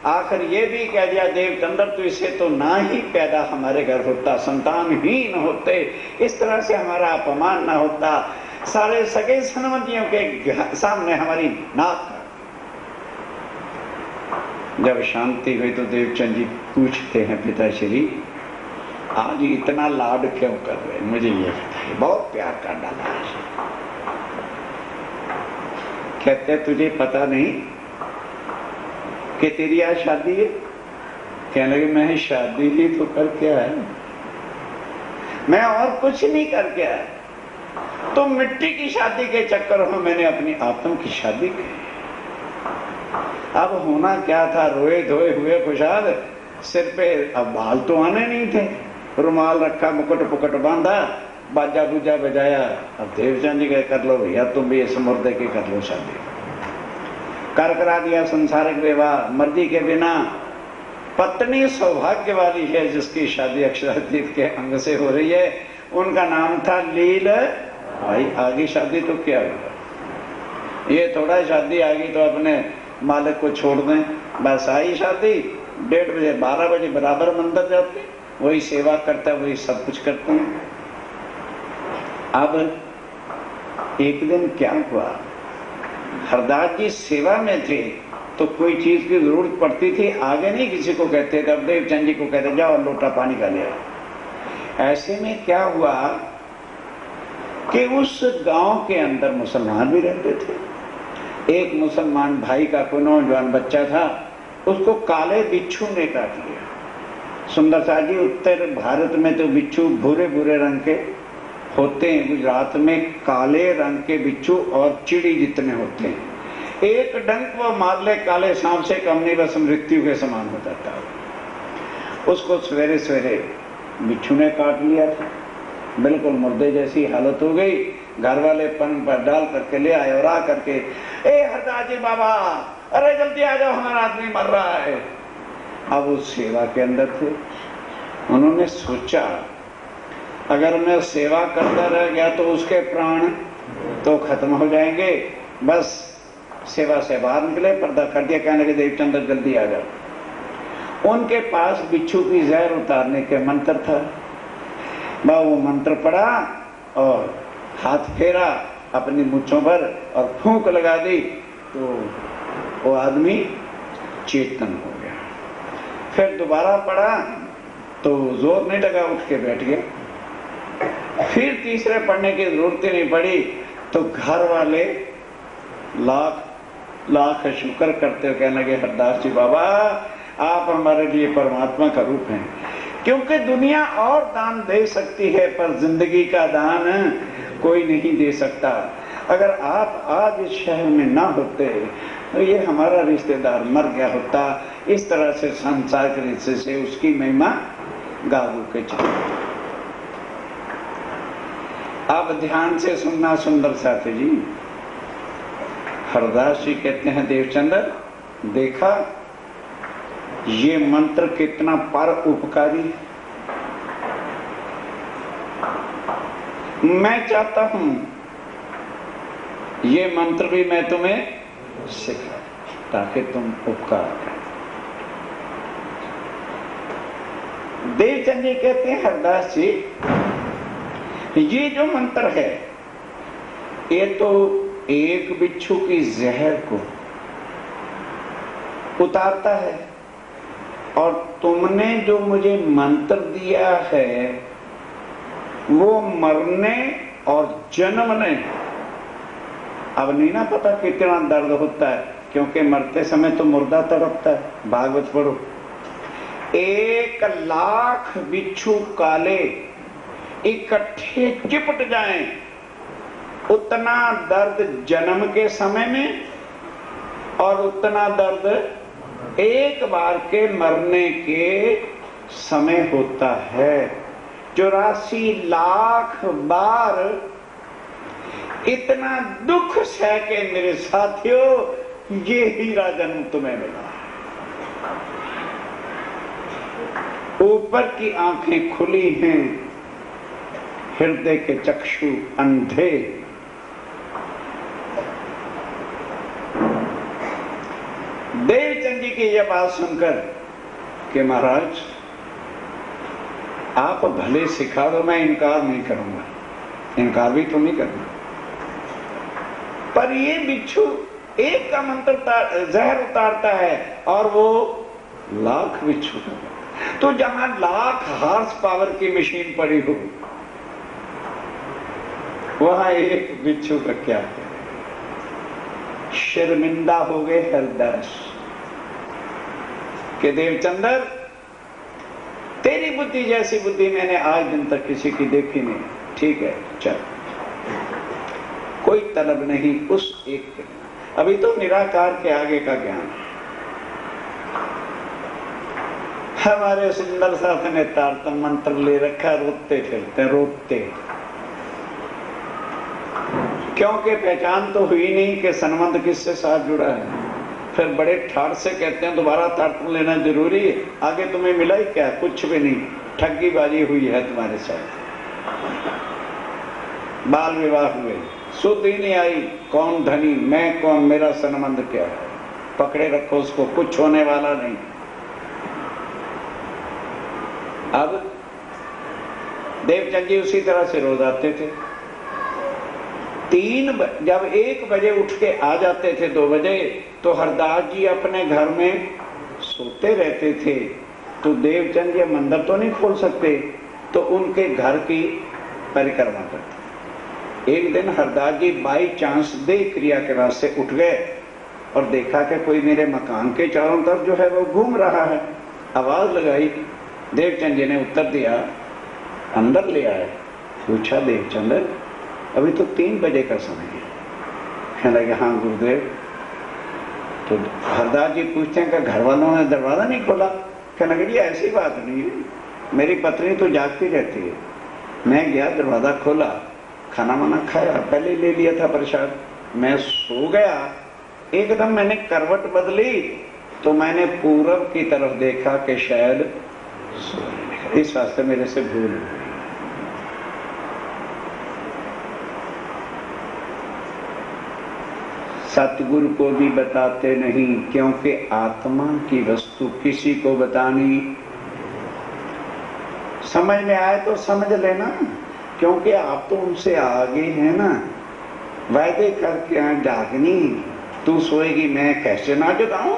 आखिर ये भी कह दिया, देवचंद्र तो इसे तो ना ही पैदा हमारे घर होता, संतान ही न होते, इस तरह से हमारा अपमान न होता, सारे सगे संबंधियों के सामने हमारी नाक। जब शांति हुई तो देवचंद जी पूछते हैं, पिताश्री आज इतना लाड क्यों कर रहे हैं, मुझे ये बताइए, बहुत प्यार कर डाला है। कहते तुझे पता नहीं कि तेरी आज शादी है? कहने लगे मैं शादी ही तो करके आया, मैं और कुछ नहीं करके आया। तो मिट्टी की शादी के चक्कर में मैंने अपनी आत्मा की शादी की। अब होना क्या था, रोए धोए हुए खुशहाल, सिर पे अब बाल तो आने नहीं थे, रुमाल रखा, मुकुट पुकट बांधा, बाजा बूजा बजाया। अब देवचंद जी कहे कर लो भैया, तुम भी इस मुर्दे की कर लो शादी। कर करा दिया संसारिक विवाह मर्जी के बिना। पत्नी सौभाग्य वाली है जिसकी शादी अक्षरातीत के अंग से हो रही है, उनका नाम था लील। भाई आगे शादी तो क्या होगा, ये थोड़ा शादी आ गई तो अपने मालिक को छोड़ दें, बस आई शादी। 1:30 बजे 12 बजे बराबर मंदिर जाते, वही सेवा करता, वही सब कुछ करते हैं। अब एक दिन क्या हुआ, हरदास जी सेवा में थे तो कोई चीज की जरूरत पड़ती थी, आगे नहीं किसी को कहते थे, अब देवचंद जी को कहते जाओ लोटा पानी का ले आओ। ऐसे में क्या हुआ कि उस गांव के अंदर मुसलमान भी रहते थे। एक मुसलमान भाई का कोई नौजवान बच्चा था, उसको काले बिच्छू ने काट लिया। सुंदर सा जी, उत्तर भारत में तो बिच्छू भूरे भूरे रंग के होते हैं, गुजरात में काले रंग के बिच्छू और चिड़ी जितने होते हैं। एक डंक वो मार ले काले सांप से, कम नहीं बस मृत्यु के समान हो जाता है। उसको सवेरे सवेरे बिच्छू ने काट लिया था, बिल्कुल मुर्दे जैसी हालत हो गई। घर वाले पन पर डाल करके ले आए और आ करके, ए हरदास जी बाबा, अरे जल्दी आ जाओ, हमारा आदमी मर रहा है। अब वो सेवा के अंदर थे, उन्होंने सोचा अगर मैं सेवा करता रह गया तो उसके प्राण तो खत्म हो जाएंगे। बस सेवा से बाहर निकले, पर्दा कर दिया, कहने लगे देवचंद्र जल्दी आ जाओ। उनके पास बिच्छू की जहर उतारने के मंत्र था। वो मंत्र पढ़ा और हाथ फेरा अपनी मुच्छों पर और फूंक लगा दी, तो वो आदमी चेतन हो गया। फिर दोबारा पढ़ा तो जोर नहीं लगा, उठ के बैठ गया। फिर तीसरे पढ़ने की जरूरत ही नहीं पड़ी, तो घर वाले लाख लाख शुक्र करते हो, कहने लगे हरदास जी बाबा आप हमारे लिए परमात्मा का रूप हैं, क्योंकि दुनिया और दान दे सकती है पर जिंदगी का दान कोई नहीं दे सकता। अगर आप आज इस शहर में ना होते तो ये हमारा रिश्तेदार मर गया होता। इस तरह से संसार के रिश्ते से उसकी महिमा गाऊ के चले। आप ध्यान से सुनना सुंदर साथी जी। हरदास जी कहते हैं देवचंद्र देखा ये मंत्र कितना पर उपकारी है। मैं चाहता हूं ये मंत्र भी मैं तुम्हें सिखा ताकि तुम उपकार करो। देवचंद जी कहते हैं हरदास जी ये जो मंत्र है ये तो एक बिच्छू की जहर को उतारता है, और तुमने जो मुझे मंत्र दिया है वो मरने और जन्मने, अब नहीं ना पता कितना दर्द होता है, क्योंकि मरते समय तो मुर्दा तड़पता है। भागवत पढ़ो, 1,00,000 बिच्छू काले इकट्ठे चिपट जाएं, उतना दर्द जन्म के समय में और उतना दर्द एक बार के मरने के समय होता है। 84,00,000 बार इतना दुख सह के मेरे साथियों ये हीरा जन्म तुम्हें मिला। ऊपर की आंखें खुली हैं, हृदय के चक्षु अंधे। देवचंद जी की यह बात सुनकर कि महाराज आप भले सिखा दो, मैं इनकार नहीं करूंगा, इनकार भी तो नहीं करना, पर ये बिच्छू एक का मंत्र जहर उतारता है और वो 1,00,000 बिच्छू का। तो जहां 1,00,000 हॉर्स पावर की मशीन पड़ी हो वहां एक बिच्छू का क्या है। शर्मिंदा हो गए हरदास के देवचंद्र तेरी बुद्धि जैसी बुद्धि मैंने आज दिन तक किसी की देखी नहीं। ठीक है चल, कोई तलब नहीं उस एक के, अभी तो निराकार के आगे का ज्ञान। हमारे सुंदर साथ ने तारतम मंत्र ले रखा, रोते फिरते रोते, क्योंकि पहचान तो हुई नहीं कि संबंध किससे साथ जुड़ा है। फिर बड़े ठाट से कहते हैं दोबारा तारतम लेना जरूरी है, आगे तुम्हें मिला ही क्या, कुछ भी नहीं, ठगीबाजी हुई है तुम्हारे साथ। बाल विवाह हुए, सुध ही नहीं आई, कौन धनी मैं कौन, मेरा संबंध क्या है, पकड़े रखो उसको, कुछ होने वाला नहीं। अब देवचंद जी उसी तरह से रोज आते थे। जब 1 बजे उठ के आ जाते थे 2 बजे, तो हरदास जी अपने घर में सोते रहते थे। तो देवचंद जी मंदिर तो नहीं खोल सकते, तो उनके घर की परिक्रमा करते। एक दिन हरदास जी बाई चांस देव क्रिया के रास्ते उठ गए और देखा कि कोई मेरे मकान के चारों तरफ जो है वो घूम रहा है। आवाज लगाई, देवचंद जी ने उत्तर दिया, अंदर ले आए। पूछा देवचंद अभी तो 3 बजे का समय है। कहने लगे हाँ गुरुदेव। तो हरदास जी पूछते हैं कि घर वालों ने दरवाजा नहीं खोला? कहने लगे ऐसी बात नहीं है, मेरी पत्नी तो जागती रहती है। मैं गया, दरवाजा खोला, खाना वाना खाया, पहले ले लिया था प्रसाद, मैं सो गया। एकदम मैंने करवट बदली तो मैंने पूरब की तरफ देखा कि शायद इस वास्ते मेरे से भूल हुई। सतगुरु को भी बताते नहीं, क्योंकि आत्मा की वस्तु किसी को बतानी। समझ में आए तो समझ लेना, क्योंकि आप तो उनसे आगे हैं ना। वायदे करके जागनी, तू सोएगी मैं कैसे ना जगाऊं।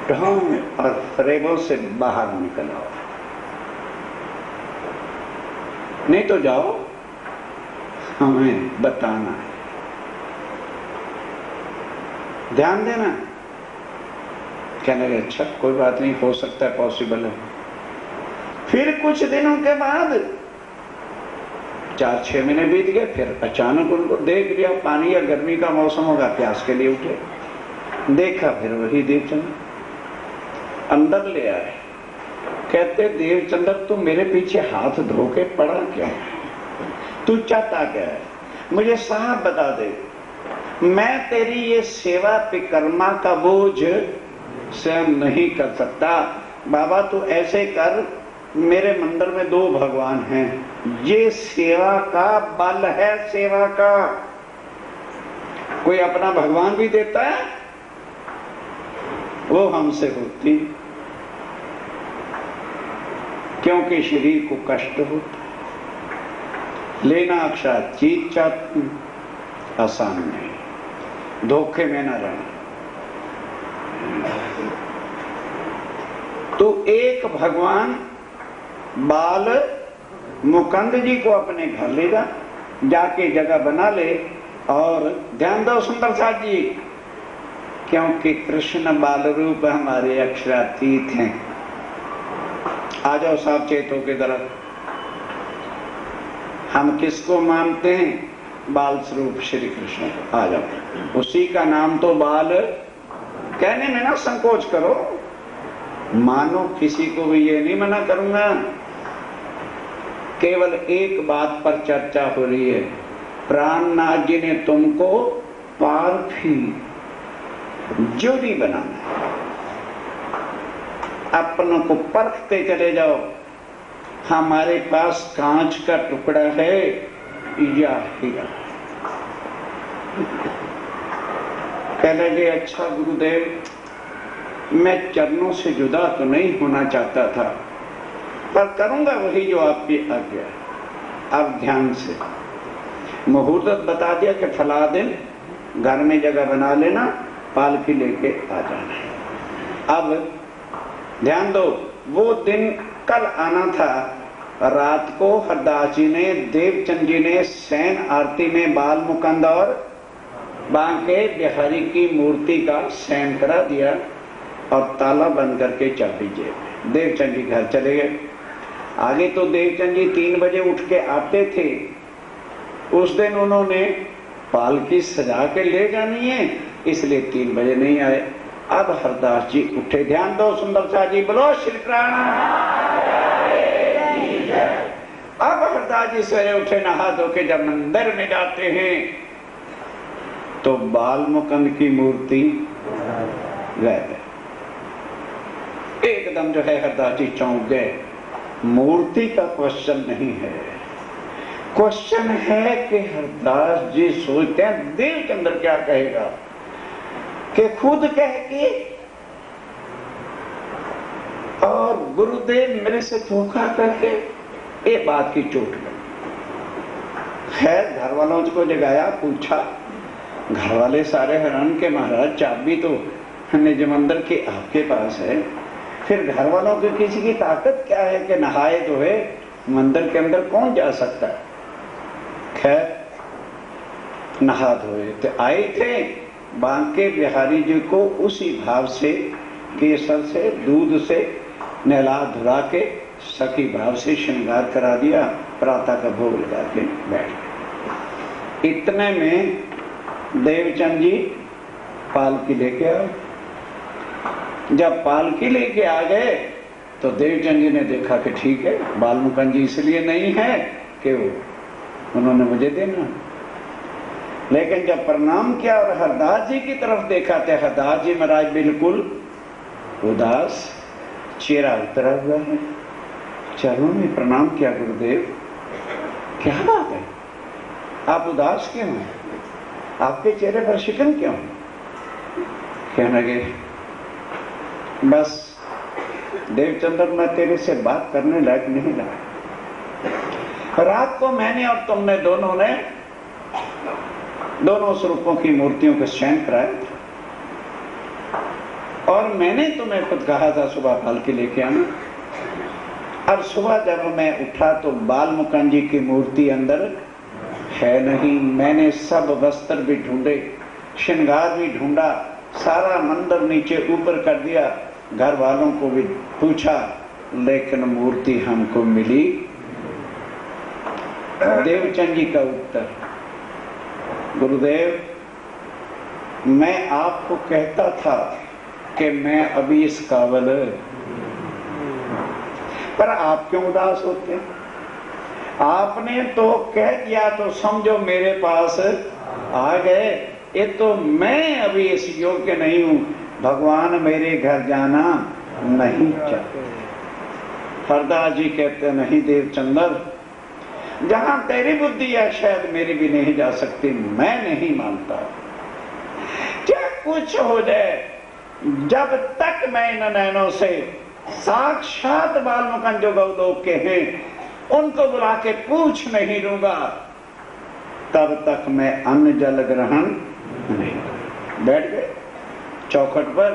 ढंग और फरेबों से बाहर निकल आओ, नहीं तो जाओ, हमें बताना है। ध्यान देना। कहने लगे अच्छा कोई बात नहीं, हो सकता है, पॉसिबल है। फिर कुछ दिनों के बाद 4-6 महीने बीत गए, फिर अचानक उनको देख लिया, पानी या गर्मी का मौसम होगा, प्यास के लिए उठे, देखा फिर वही देवचंद्र। अंदर ले आए, कहते देवचंद्र तू मेरे पीछे हाथ धो के पड़ा क्यों? तू चाहता क्या है? मुझे साफ बता दे, मैं तेरी ये सेवा विकर्मा का बोझ स्वयं नहीं कर सकता। बाबा तू ऐसे कर, मेरे मंदिर में 2 भगवान हैं, ये सेवा का बल है, सेवा का। कोई अपना भगवान भी देता है, वो हमसे होती, क्योंकि शरीर को कष्ट होता है। लेना अक्षर चीज चाहती आसान नहीं, धोखे में न रहना। तो एक भगवान बाल मुकुंद जी को अपने घर ले जा, जाके जगह बना ले। और ध्यान दो सुंदर साथ जी, क्योंकि कृष्ण बाल रूप हमारे अक्षरातीत हैं। आ जाओ साहब चेतों की तरफ। हम किसको मानते हैं? बाल स्वरूप श्री कृष्ण को। आ जाओ, उसी का नाम तो बाल, कहने में ना संकोच करो, मानो किसी को भी ये नहीं मना करूंगा। केवल एक बात पर चर्चा हो रही है, प्राणनाथ जी ने तुमको पारफी जोड़ी बनाना है। अपनों को परखते चले जाओ, हमारे पास कांच का टुकड़ा है या हीरा। कह लगे अच्छा गुरुदेव, मैं चरणों से जुदा तो नहीं होना चाहता था, पर करूंगा वही जो आपकी आज्ञा। अब ध्यान से मुहूर्त बता दिया कि फला दिन घर में जगह बना लेना, पालकी लेके आ जाना। अब ध्यान दो, वो दिन कल आना था। रात को हरदास जी ने, देवचंद जी ने सैन आरती में बाल मुकुंद और बांके बिहारी की मूर्ति का सैन करा दिया और ताला बंद करके चाबी जेब में। देवचंद जी घर चले गए। आगे तो देवचंद जी 3 बजे उठ के आते थे। उस दिन उन्होंने पालकी सजा के ले जानी है, इसलिए 3 बजे नहीं आए। अब हरदास जी उठे। ध्यान दो सुंदर सा जी, बोलो श्री कृष्ण। अब हरदास जी सवेरे उठे, नहा धो के जब मंदिर में जाते हैं तो बाल मुकुंद की मूर्ति गायब है। एकदम जो है हरदास जी चौंक गए। मूर्ति का क्वेश्चन नहीं है, क्वेश्चन है कि हरदास जी सोचते हैं देवचंद्र क्या कहेगा, कि खुद कह के और गुरुदेव मेरे से धोखा करके, ये बात की चोट लगी। खैर घर वालों को जगाया, पूछा। घर वाले सारे हैरान के महाराज चाबी तो निज मंदिर के आपके पास है, फिर घर वालों की किसी की ताकत क्या है कि नहाए धोए मंदिर के अंदर कौन जा सकता है। खैर नहा धोए तो आए थे, बांके बिहारी जी को उसी भाव से, केसर से, दूध से नहला धुला के सखी भाव से श्रृंगार करा दिया, प्रातः का भोग लगा के बैठ गए। इतने में देवचंद जी पालकी लेके आए। जब पालकी लेके आ गए तो देवचंद जी ने देखा कि ठीक है, बाल मुकुंद जी इसलिए नहीं है कि उन्होंने मुझे देना। लेकिन जब प्रणाम किया और हरदास जी की तरफ देखा तो हरदास जी महाराज बिल्कुल उदास, चेहरा उतरा हुआ है। चरणों में प्रणाम किया, गुरुदेव क्या बात है, आप उदास क्यों हैं, आपके चेहरे पर शिकन क्यों? कहने लगे बस देवचंद्र, मैं तेरे से बात करने लायक नहीं रहा। रात को मैंने और तुमने दोनों ने दोनों स्वरूपों की मूर्तियों को शयन कराया और मैंने तुम्हें खुद कहा था सुबह पालकी लेके आना। और सुबह जब मैं उठा तो बाल मुकुंद जी की मूर्ति अंदर है नहीं। मैंने सब वस्त्र भी ढूंढे, श्रृंगार भी ढूंढा, सारा मंदिर नीचे ऊपर कर दिया, घर वालों को भी पूछा, लेकिन मूर्ति हमको मिली। देवचंद जी का उत्तर, गुरुदेव मैं आपको कहता था कि मैं अभी इस काबिल, पर आप क्यों उदास होते? आपने तो कह दिया तो समझो मेरे पास आ गए। ये तो मैं अभी इस योग्य नहीं हूं, भगवान मेरे घर जाना नहीं चाहते। हरदास जी कहते नहीं देवचंदर, जहां तेरी बुद्धि है शायद मेरी भी नहीं जा सकती, मैं नहीं मानता। क्या कुछ हो जाए, जब तक मैं इन नैनों से साक्षात बालमुकुंद जो गौलोक के हैं उनको बुला के पूछ नहीं लूंगा, तब तक मैं अन्न जल ग्रहण नहीं। बैठ गए चौखट पर,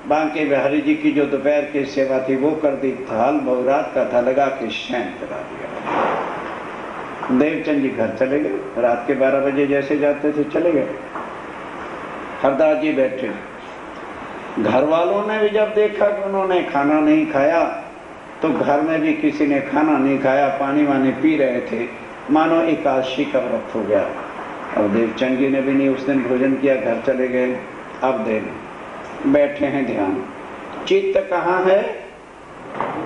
बांके बिहारी जी की जो दोपहर की सेवा थी वो कर दी, थाल बहुरात का था लगा के शयन करा दिया। देवचंद जी घर चले गए, रात के 12 बजे जैसे जाते थे चले गए। हरदास जी बैठे, घर वालों ने भी जब देखा कि उन्होंने खाना नहीं खाया, तो घर में भी किसी ने खाना नहीं खाया, पानी वानी पी रहे थे, मानो एकादशी का व्रत हो गया। और देवचंद जी ने भी नहीं उस दिन भोजन किया, घर चले गए। अब दिन बैठे हैं ध्यान, चित्त कहाँ है?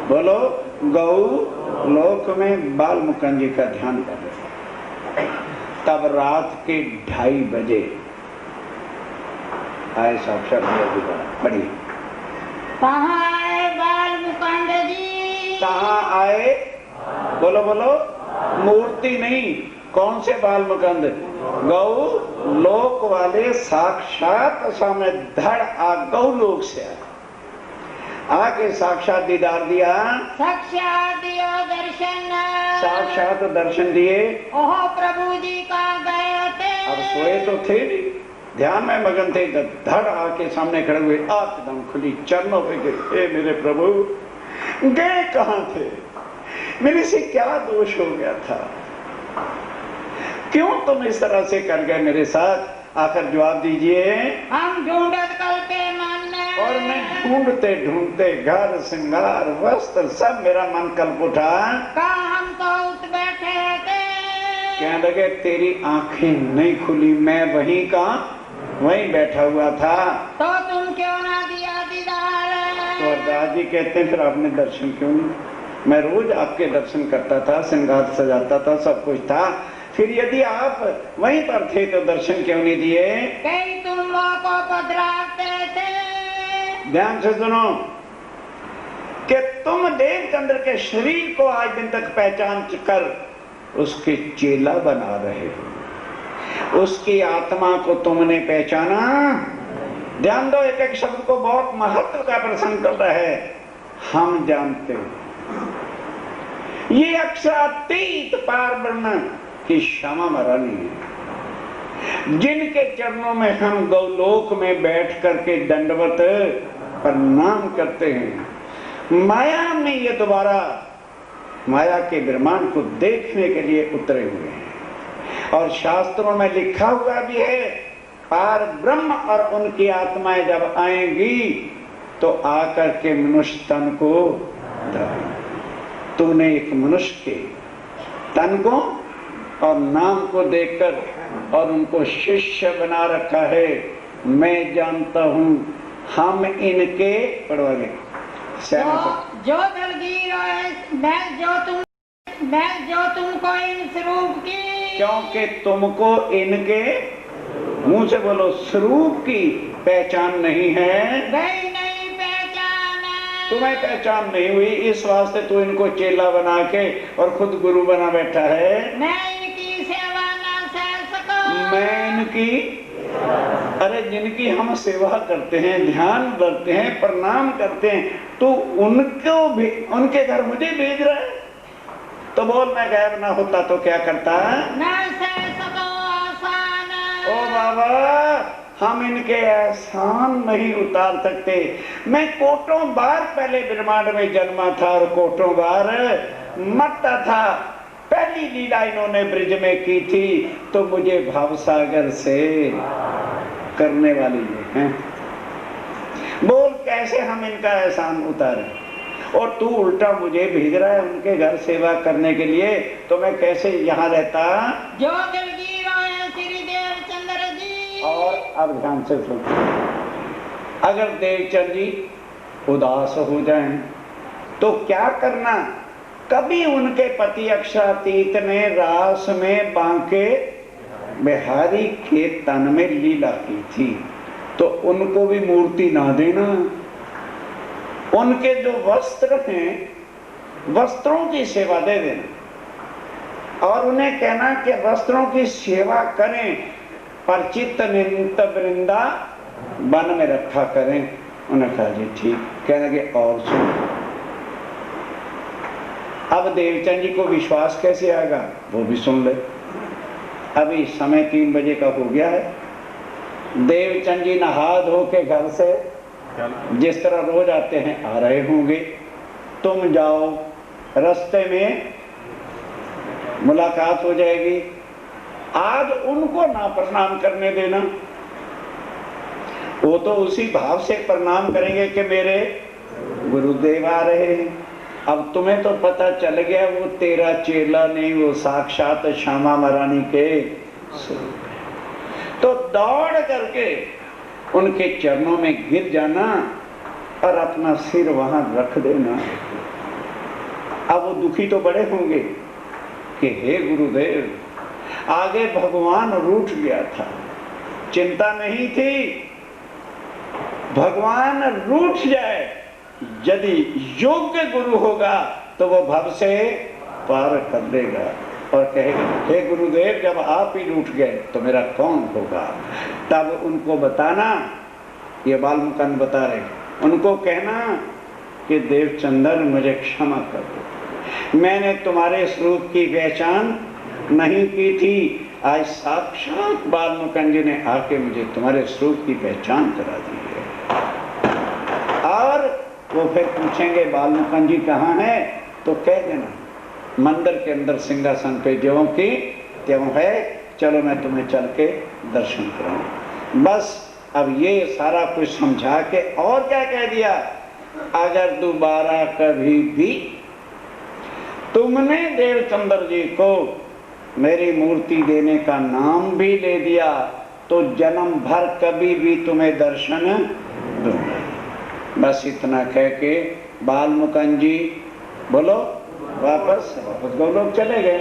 बोलो, गौ लोक में बालमुकुंद जी का ध्यान कर रहे। तब रात के 2:30 बजे आए साक्षात पढ़िए, कहाँ आए बालमुकुंद जी? कहाँ आए? बोलो बोलो, मूर्ति नहीं, कौन से बालमुकुंद? गौ लोक वाले साक्षात सामने धड़ आ गौ लोक से आके साक्षात दीदार दिया, साक्षात दियो दर्शन, साक्षात दर्शन दिए। ओह प्रभु जी कहाँ गए थे? अब सोए तो थे नहीं, ध्यान में मगन थे, धड़ आके सामने खड़े हुए, आंख एकदम खुली, चरणों पे गिरे, हे मेरे प्रभु गए कहाँ थे? मेरे से क्या दोष हो गया था? क्यों तुम इस तरह से कर गए मेरे साथ? आखिर जवाब दीजिए। हम ढूंढत कल के मन, और मैं ढूंढते ढूंढते घर श्रृंगार वस्त्र सब मेरा मन कल्प उठा, कहाँ हम तो उठ बैठे थे। कहने लगे तेरी आंखें नहीं खुली, मैं वहीं का वहीं बैठा हुआ था, तो तुम क्यों ना दिया दीदार? तो दादी कहते हैं फिर आपने दर्शन क्यों नहीं? मैं रोज आपके दर्शन करता था, श्रृंगार सजाता था, सब कुछ था, फिर यदि आप वहीं पर थे तो दर्शन क्यों नहीं दिए? कहीं तुम लोगों को पधराते थे। ध्यान से सुनो कि तुम देवचंद्र के शरीर को आज दिन तक पहचान कर उसके चेला बना रहे हो, उसकी आत्मा को तुमने पहचाना? ध्यान दो, एक एक शब्द को बहुत महत्व का प्रसंग कर रहा है। हम जानते हो ये अक्षरातीत पार ब्रह्म की क्षमा मरानी है, जिनके चरणों में हम गौलोक में बैठ करके दंडवत प्रणाम करते हैं। माया में ये दोबारा माया के ब्रह्मांड को देखने के लिए उतरे हुए हैं, और शास्त्रों में लिखा हुआ भी है, पार ब्रह्म और उनकी आत्माएं जब आएंगी तो आकर के मनुष्य तन को धरेंगे। तूने एक मनुष्य के तन को और नाम को देखकर और उनको शिष्य बना रखा है। मैं जानता हूं हम इनके पढ़वागे जो दलगीर मैं जो तुमको इन स्वरूप की, क्योंकि तुमको इनके मुंह से बोलो स्वरूप की पहचान नहीं है, गई नहीं पहचान, तुम्हें पहचान नहीं हुई, इस वास्ते तू इनको चेला बना के और खुद गुरु बना बैठा है। मैं इनकी सेवा ना सह सकूं, मैं इनकी, अरे जिनकी हम सेवा करते हैं, ध्यान करते हैं, प्रणाम करते हैं, तो उनको भी उनके घर मुझे भेज रहा है। तो बोल मैं गायब ना होता तो क्या करता? ना सह सको आसान। ओ बाबा हम इनके एहसान नहीं उतार सकते। मैं कोटों बार पहले ब्रह्मांड में जन्मा था और कोटों बार मरता था। पहली लीला इन्होंने ब्रिज में की थी तो मुझे भावसागर से करने वाली ये हैं। कैसे हम इनका एहसान उतारें? और तू उल्टा मुझे भेज रहा है उनके घर सेवा करने के लिए, तो मैं कैसे यहाँ रहता? जो कलगीर आए श्री देवचंद्र जी। और अब ध्यान से सुन, अगर देवचंद जी उदास हो जाएं तो क्या करना? कभी उनके पति अक्षरातीत ने रास में बांके बिहारी के तन में लीला की थी, तो उनको भी मूर्ति ना देना। उनके जो वस्त्र हैं वस्त्रों की सेवा दे देना और उन्हें कहना कि वस्त्रों की सेवा करें, पर चित्त निंत वृंदा वन में रखा करें। उन्होंने कहा जी ठीक। कहने के और सुन, अब देवचंद जी को विश्वास कैसे आएगा वो भी सुन ले। अभी समय 3 बजे का हो गया है। देवचंद जी नहा धो के घर से जिस तरह रोज आते हैं आ रहे होंगे। तुम जाओ, रास्ते में मुलाकात हो जाएगी। आज उनको ना प्रणाम करने देना, वो तो उसी भाव से प्रणाम करेंगे कि मेरे गुरुदेव आ रहे हैं। अब तुम्हें तो पता चल गया वो तेरा चेला नहीं, वो साक्षात श्यामा महारानी के स्वरूप है। तो दौड़ करके उनके चरणों में गिर जाना और अपना सिर वहां रख देना। अब वो दुखी तो बड़े होंगे कि हे गुरुदेव, आगे भगवान रूठ गया था, चिंता नहीं थी। भगवान रूठ जाए, यदि योग्य गुरु होगा तो वो भव से पार कर देगा और कहेगा हे गुरुदेव, जब आप ही रूठ गए तो मेरा कौन होगा? तब उनको बताना, ये बालमुकुंद बता रहे, उनको कहना कि देवचंदर मुझे क्षमा कर दो, मैंने तुम्हारे स्वरूप की पहचान नहीं की थी। आज साक्षात बालमुकुंद जी ने आके मुझे तुम्हारे स्वरूप की पहचान करा दी है। और वो फिर पूछेंगे बालमुकुंद जी कहाँ है, तो कह देना मंदिर के अंदर सिंहासन पे ज्यों की त्यों है, चलो मैं तुम्हें चल के दर्शन कराऊं। बस अब ये सारा कुछ समझा के और क्या कह दिया, अगर दोबारा कभी भी तुमने देवचंद्र जी को मेरी मूर्ति देने का नाम भी ले दिया तो जन्म भर कभी भी तुम्हें दर्शन दूंगा। बस इतना कह के बालमुकुंद जी बोलो वापस गोलोक चले गए।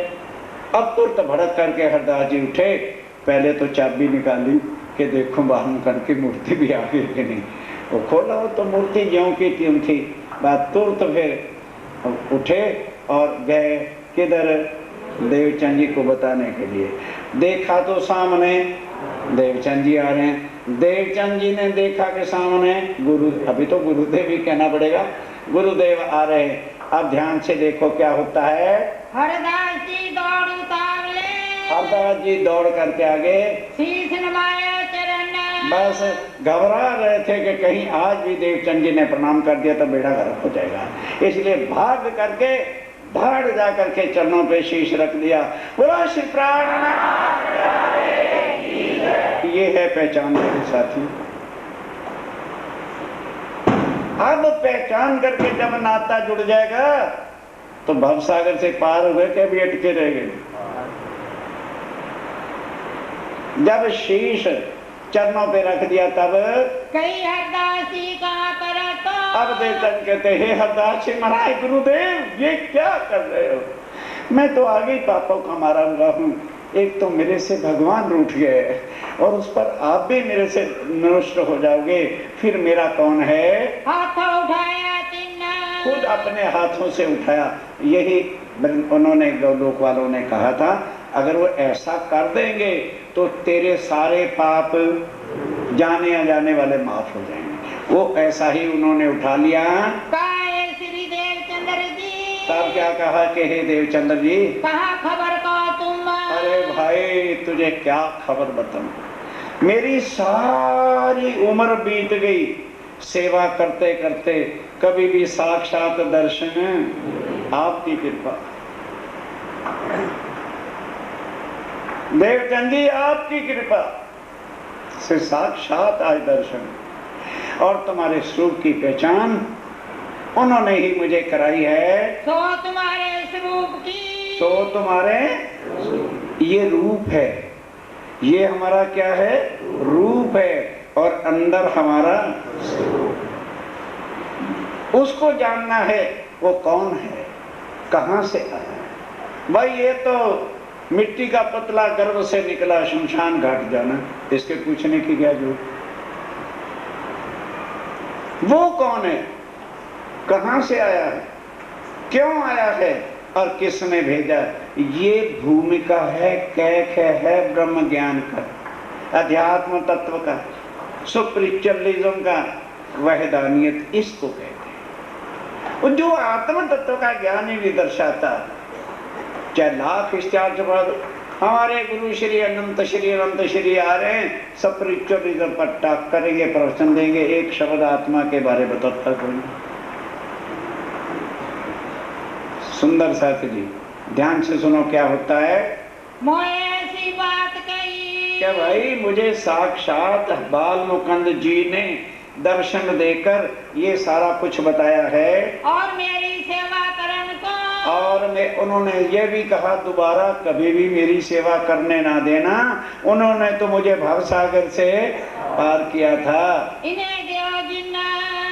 अब तुरंत भड़क करके हरदास जी उठे, पहले तो चाबी निकाली कि देखो बालमुकुंद की मूर्ति भी आ गई कि नहीं। वो खोला तो मूर्ति ज्यों की त्यों थी। बात तुरंत फिर उठे और गए किधर, देवचंद जी को बताने के लिए। देखा तो सामने देवचंद जी आ रहे हैं। देवचंद जी ने देखा कि सामने गुरु, अभी तो गुरुदेव ही कहना पड़ेगा, गुरुदेव आ रहे हैं। अब ध्यान से देखो क्या होता है। हरदास जी दौड़ उतार ले, हरदास जी दौड़ करके आगे शीश नवाया चरण। बस घबरा रहे थे कि कहीं आज भी देवचंद जी ने प्रणाम कर दिया तो बेड़ा गर्क हो जाएगा, इसलिए भाग करके धाड़ जा करके चरणों पे शीश रख दिया। बोलो श्री प्राणनाथ। ये है पहचान मेरे साथी। अब पहचान करके जब नाता जुड़ जाएगा तो भवसागर से पार हुए के भी अटके रह गए। जब शीश चरणों पे रख दिया तब कई हरदास जी कहाँ पर तो। अब देवचंद कहते हे हरदास जी महाराज, गुरुदेव ये क्या कर रहे हो? मैं तो आगे पापों का मारा हुआ हूँ। एक तो मेरे से भगवान रूठ गए और उस पर आप भी मेरे से नष्ट हो जाओगे, फिर मेरा कौन है? हाथ उठाया तिन्ना, खुद अपने हाथों से उठाया। यही उन्होंने गौलोक वालों ने कहा था, अगर वो ऐसा कर देंगे तो तेरे सारे पाप जाने अनजाने वाले माफ हो जाएंगे। वो ऐसा ही उन्होंने उठा लिया। काय श्री देवचंद्र जी, तब क्या कहा कि हे देवचंद्र जी, कहा खबर का तुम। अरे भाई तुझे क्या खबर बताऊं, मेरी सारी उम्र बीत गई सेवा करते करते, कभी भी साक्षात दर्शन आपकी कृपा। देवचंद जी आपकी कृपा से साक्षात आज दर्शन। और तुम्हारे स्वरूप की पहचान उन्होंने ही मुझे कराई है। सो तुम्हारे स्वरूप की, सो तुम्हारे, ये रूप है, ये हमारा क्या है, रूप है, और अंदर हमारा उसको जानना है वो कौन है, कहां से आया है। भाई ये तो मिट्टी का पतला गर्भ से निकला, शमशान घाट जाना, इसके पूछने की क्या जरूरत। वो कौन है, कहां से आया है, क्यों आया है और किसने भेजा, ये भूमिका है, कैक है ब्रह्म ज्ञान का, अध्यात्म तत्व का, सुपरिचुअलिज्म का वहदानियत, इसको कहते हैं। जो आत्म तत्व का ज्ञान ही नहीं दर्शाता, चाहे लाख इश्तिहार छपा दो, हमारे गुरु श्री अनंत श्री आ रहे हैं, सपरिचुअलिज्म पर टाक करेंगे, प्रवचन देंगे, एक शब्द आत्मा के बारे बताता कोई। सुंदर साथी जी, ध्यान से सुनो क्या होता है। मोए ऐसी बात कही, क्या भाई, मुझे साक्षात बाल मुकुंद जी ने दर्शन देकर ये सारा कुछ बताया है, और मेरी सेवा करने को, और मैं, उन्होंने ये भी कहा दोबारा कभी भी मेरी सेवा करने ना देना। उन्होंने तो मुझे भवसागर से पार किया था, इन्हें देव जिन्ना,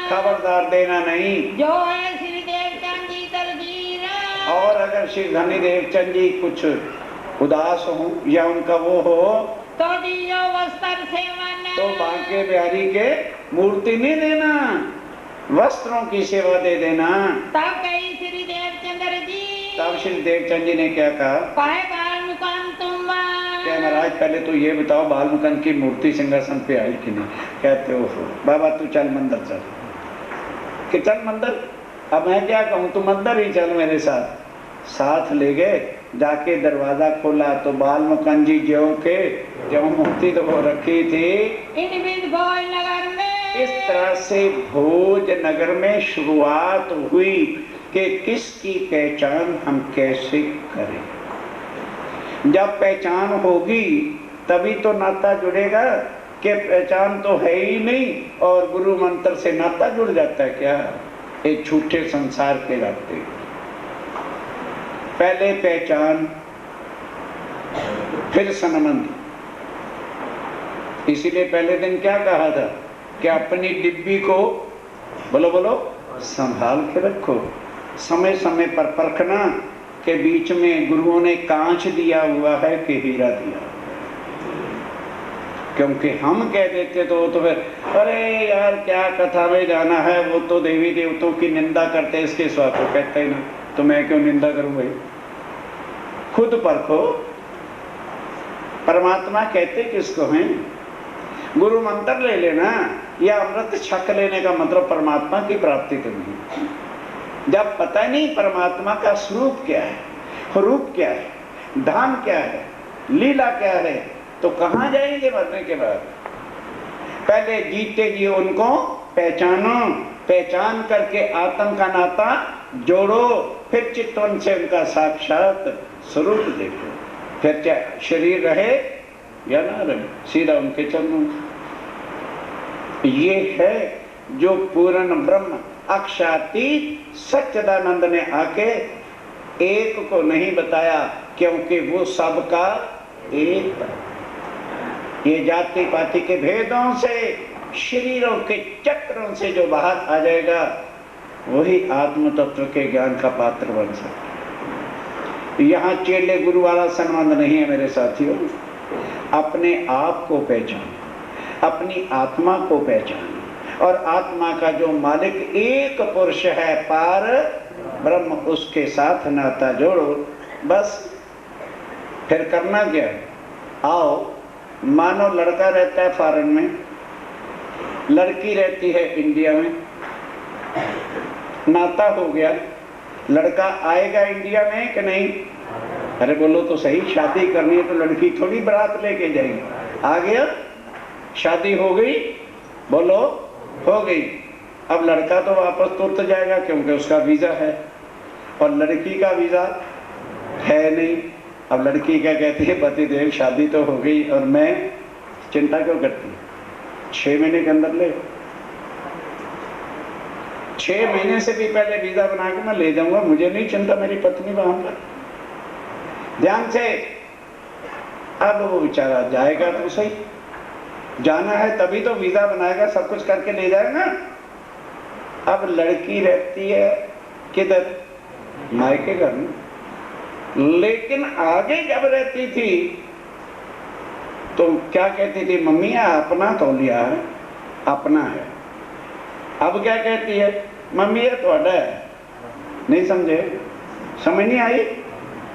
खबरदार देना नहीं। जो है श्री देवचंद जी तरजीर, और अगर श्री धनी देवचंद जी कुछ उदास हो या उनका वो हो, तो दियो वस्त्र सेवन, तो बांके बिहारी के मूर्ति नहीं देना, वस्त्रों की सेवा दे देना। तब कही श्री देवचंद्र जी, तब श्री देवचंद जी ने क्या कहा, पाए बाल मुकाम तुम, क्या महाराज पहले तो ये बताओ बाल मुकुंद की मूर्ति सिंहासन पे आई कि नहीं। कहते हो बाबा तू चल मंदिर चल, कि चल मंदिर, अब मैं क्या कहूँ, तू मंदिर ही चल मेरे साथ। साथ ले गए, जाके दरवाजा खोला तो बाल मुकुंद जी जो मूर्ति तो वो रखी थी, इन विध भोज नगर में, इस तरह से भोज नगर में शुरुआत हुई कि किसकी पहचान हम कैसे करें। जब पहचान होगी तभी तो नाता जुड़ेगा, कि पहचान तो है ही नहीं और गुरु मंत्र से नाता जुड़ जाता है क्या, एक झूठे संसार के रास्ते। पहले पहचान फिर संबंध। इसीलिए पहले दिन क्या कहा था कि अपनी डिब्बी को बोलो बोलो संभाल के रखो, समय समय पर परखना के बीच में गुरुओं ने कांच दिया हुआ है कि हीरा दिया। क्योंकि हम कह देते तो वो तो फिर अरे यार क्या कथा में जाना है, वो तो देवी देवताओं की निंदा करते, इसके स्वाद को कहते ही ना, तो मैं क्यों निंदा करूं भाई। खुद परखो, परमात्मा कहते किसको हैं। गुरु मंत्र ले लेना या अमृत छक लेने का मतलब परमात्मा की प्राप्ति तो नहीं। जब पता नहीं परमात्मा का स्वरूप क्या है, रूप क्या है, धाम क्या है, लीला क्या है, तो कहां जाएंगे मरने के बाद। पहले जीते जी उनको पहचानो, पहचान करके आत्म का नाता जोड़ो, फिर चित्तवन से उनका साक्षात स्वरूप देखो, फिर चाहे शरीर रहे या ना रहे, सीधा उनके चरणों। ये है जो पूर्ण ब्रह्म अक्षातीत सच्चिदानंद ने आके एक को नहीं बताया, क्योंकि वो सबका एक। ये जाति पाति के भेदों से, शरीरों के चक्रों से जो बाहर आ जाएगा, वही आत्म तत्व के ज्ञान का पात्र बन सकता है। यहाँ चेले गुरु वाला संबंध नहीं है मेरे साथियों। अपने आप को पहचान, अपनी आत्मा को पहचान, और आत्मा का जो मालिक एक पुरुष है पार ब्रह्म, उसके साथ नाता जोड़ो। बस फिर करना क्या है, आओ मानो लड़का रहता है फॉरेन में, लड़की रहती है इंडिया में, नाता हो गया, लड़का आएगा इंडिया में कि नहीं। अरे बोलो तो सही, शादी करनी है तो लड़की थोड़ी बारात लेके जाएगी। आ गया, शादी हो गई, बोलो हो गई। अब लड़का तो वापस तुरंत जाएगा क्योंकि उसका वीजा है, और लड़की का वीजा है नहीं। अब लड़की क्या कहती है, पतिदेव शादी तो हो गई और मैं चिंता क्यों करती, 6 महीने के अंदर ले। 6 महीने से भी पहले वीजा बना के मैं ले जाऊंगा, मुझे नहीं चिंता मेरी पत्नी वहां पर। ध्यान से, अब वो बेचारा जाएगा तो सही, जाना है तभी तो वीजा बनाएगा, सब कुछ करके ले जाएगा। अब लड़की रहती है किधर? मायके घर में। लेकिन आगे जब रहती थी तो क्या कहती थी? मम्मी अपना तौलिया है, अपना है। अब क्या कहती है? मम्मी ये थोड़ा है। नहीं समझे? समझ नहीं आई?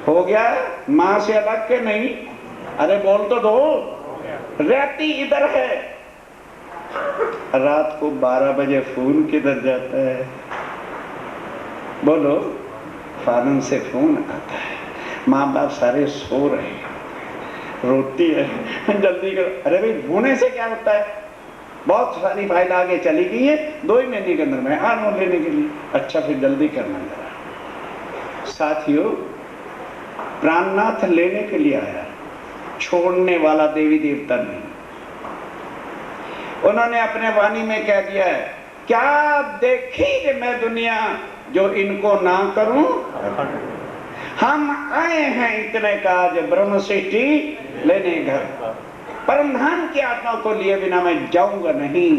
हो गया माँ से अलग के नहीं? अरे बोल तो दो। रहती इधर है, रात को 12 बजे फोन किधर जाता है? बोलो, फादर से फोन आता है, माँ बाप सारे सो रहे हैं, रोती है, जल्दी करो। अरे भाई होने से क्या होता है? बहुत सारी फाइल आगे चली गई है, 2 ही महीने के अंदर मैं आ लेने के लिए। अच्छा फिर जल्दी करना जरा। साथियों, प्राणनाथ लेने के लिए आया, छोड़ने वाला देवी देवता नहीं। उन्होंने अपने वाणी में कह दिया है, क्या देखी कि मैं दुनिया जो इनको ना करूं। हम आए हैं इतने काज ब्रह्म सृष्टि लेने घर, परम धाम की आत्मा को लिए बिना मैं जाऊंगा नहीं।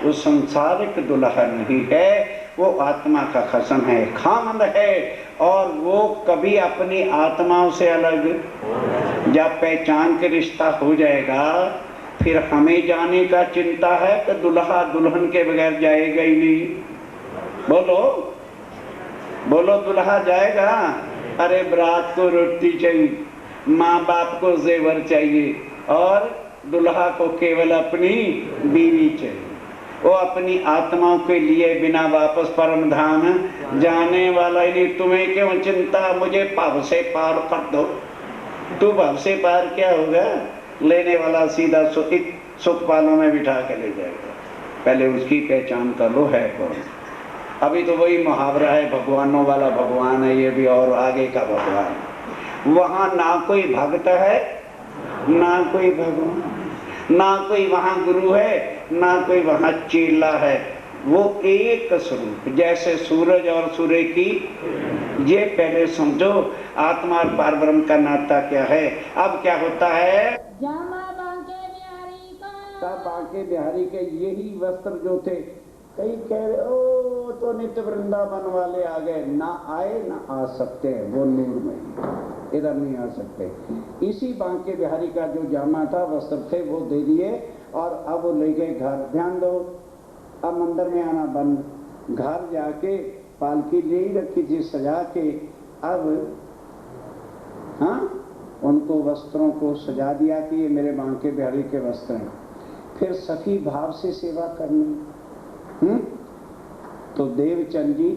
वो संसारिक दुल्हा नहीं है, वो आत्मा का खसन है, खामंद है, और वो कभी अपनी आत्माओं से अलग जब पहचान के रिश्ता हो जाएगा, फिर हमें जाने का चिंता है कि दुल्हा दुल्हन के बगैर जाएगा ही नहीं। बोलो बोलो, दुल्हा जाएगा? अरे बारात को रोटी चाहिए, माँ बाप को जेवर चाहिए, और दुल्हा को केवल अपनी बीवी चाहिए। वो अपनी आत्माओं के लिए बिना वापस परम धाम जाने वाला ही नहीं। तुम्हें क्यों चिंता? मुझे भव से पार कर दो। तू भव से पार क्या होगा? लेने वाला सीधा सुख पालों में बिठा के ले जाएगा। पहले उसकी पहचान कर लो है कौन। अभी तो वही मुहावरा है, भगवानों वाला भगवान है ये भी, और आगे का भगवान। वहां ना कोई भक्त है, ना कोई भगवान, ना कोई वहां गुरु है, ना कोई वहां चेला है। वो एक स्वरूप, जैसे सूरज और सूर्य की। ये पहले समझो आत्मा और पारब्रह्म का नाता क्या है। अब क्या होता है? जामा बांके बिहारी का, बांके बिहारी के यही वस्त्र जो थे, कई कह रहे ओ तो नित्य वृंदावन वाले आ गए। ना आए ना आ सकते हैं, वो नूर में इधर नहीं आ सकते। इसी बांके बिहारी का जो जामा था, वस्त्र थे, वो दे दिए, और अब वो ले गए घर। ध्यान दो, अब मंदिर में आना बंद। घर जाके पालकी ले ही रखी थी सजा के। अब हाँ, उनको वस्त्रों को सजा दिया कि ये मेरे बांके बिहारी के वस्त्र हैं। फिर सखी भाव से सेवा करनी। तो देवचंद जी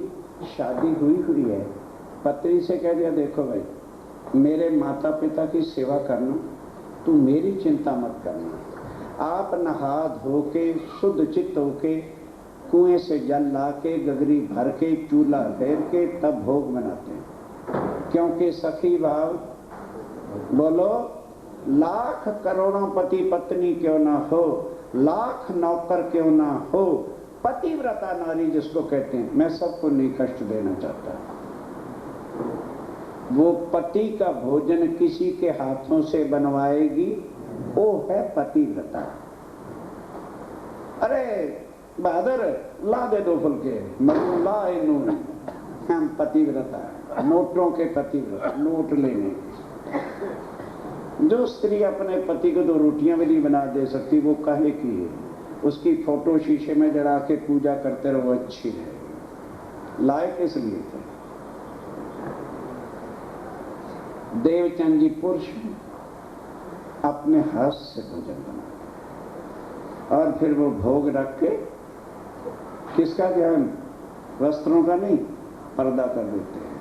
शादी हुई है, पत्नी से कह दिया, देखो भाई मेरे माता पिता की सेवा करना, तू मेरी चिंता मत करना। आप नहा धो के शुद्ध चित्त होके कुएं से जल ला के गगरी भर के चूल्हा फेर के तब भोग बनाते हैं। क्योंकि सखी भाव, बोलो, लाख करोड़ों पति पत्नी क्यों ना हो, लाख नौकर क्यों ना हो, पतिव्रता नारी जिसको कहते हैं, मैं सबको नहीं कष्ट देना चाहता। वो पति का भोजन किसी के हाथों से बनवाएगी, वो है पतिव्रता। अरे बहादुर ला दे 2 फुलके, मनु ला नून, हम पतिव्रता, नोटों के पतिव्रता, नोट लेने। जो स्त्री अपने पति को 2 रोटियां भी नहीं बना दे सकती, वो काहे की है? उसकी फोटो शीशे में जड़ा के पूजा करते रहो, अच्छी है। लायक इसलिए थे। देवचंद जी पुरुष अपने हाथ से भोजन बना, और फिर वो भोग रख के किसका ध्यान? वस्त्रों का नहीं, पर्दा कर देते हैं,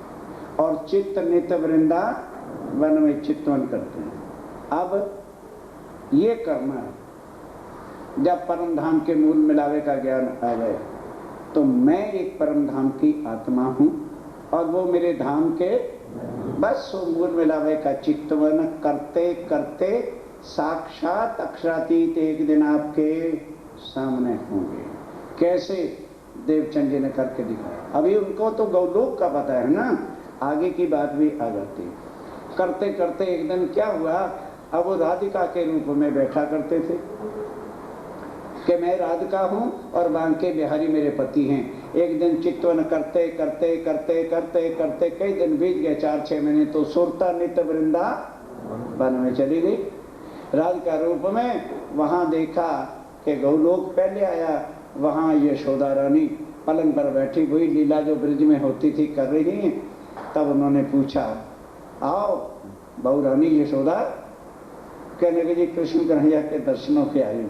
और चित्त नित्य वृंदावन में चित्तवन करते हैं। अब ये करना है, जब परम धाम के मूल मिलावे का ज्ञान आ जाए, तो मैं एक परम धाम की आत्मा हूं, और वो मेरे धाम के बस वो मूल मिलावे का चित्तवन करते करते साक्षात अक्षरातीत एक दिन आपके सामने होंगे। कैसे? देवचंद जी ने करके दिखाया। अभी उनको तो गौलोक का पता है ना, आगे की बात भी आ जाती है। करते करते एक दिन क्या हुआ, अब वो राधिका के रूप में बैठा करते थे कि मैं राधिका हूँ और बांके बिहारी मेरे पति हैं। एक दिन चितवन करते करते करते करते करते कई दिन बीत गए, 4-6 महीने, तो सुरता नित्य वृंदावन में चली गई राधिका रूप में। वहां देखा कि गौलोक पहले आया, वहां यशोदा रानी पलंग पर बैठी हुई लीला जो ब्रिज में होती थी कर रही हैं। तब उन्होंने पूछा, आओ बहु रानी यशोदा। कहने लगे, जी कृष्ण कन्हैया के दर्शनों के आई।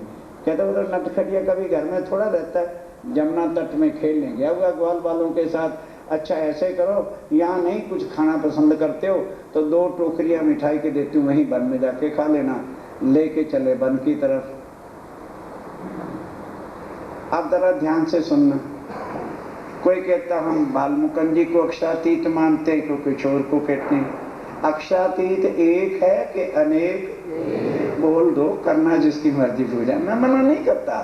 कहता उधर नटखटिया कभी घर में थोड़ा रहता है, जमुना तट में खेलने गया हुआ ग्वाल बालों के साथ। अच्छा ऐसे करो, यहाँ नहीं कुछ खाना पसंद करते हो तो 2 टोकरियां मिठाई के देती हूँ, वहीं वन में जाके खा लेना। लेके चले वन की तरफ। आप जरा ध्यान से सुनना। कोई कहता हम बालमुकुंद जी को अक्षातीत मानते हैं, कोई कुछ और को कहते हैं। अक्षातीत एक है कि अनेक, बोल दो, करना जिसकी मर्जी पूजा, मैं मना नहीं करता।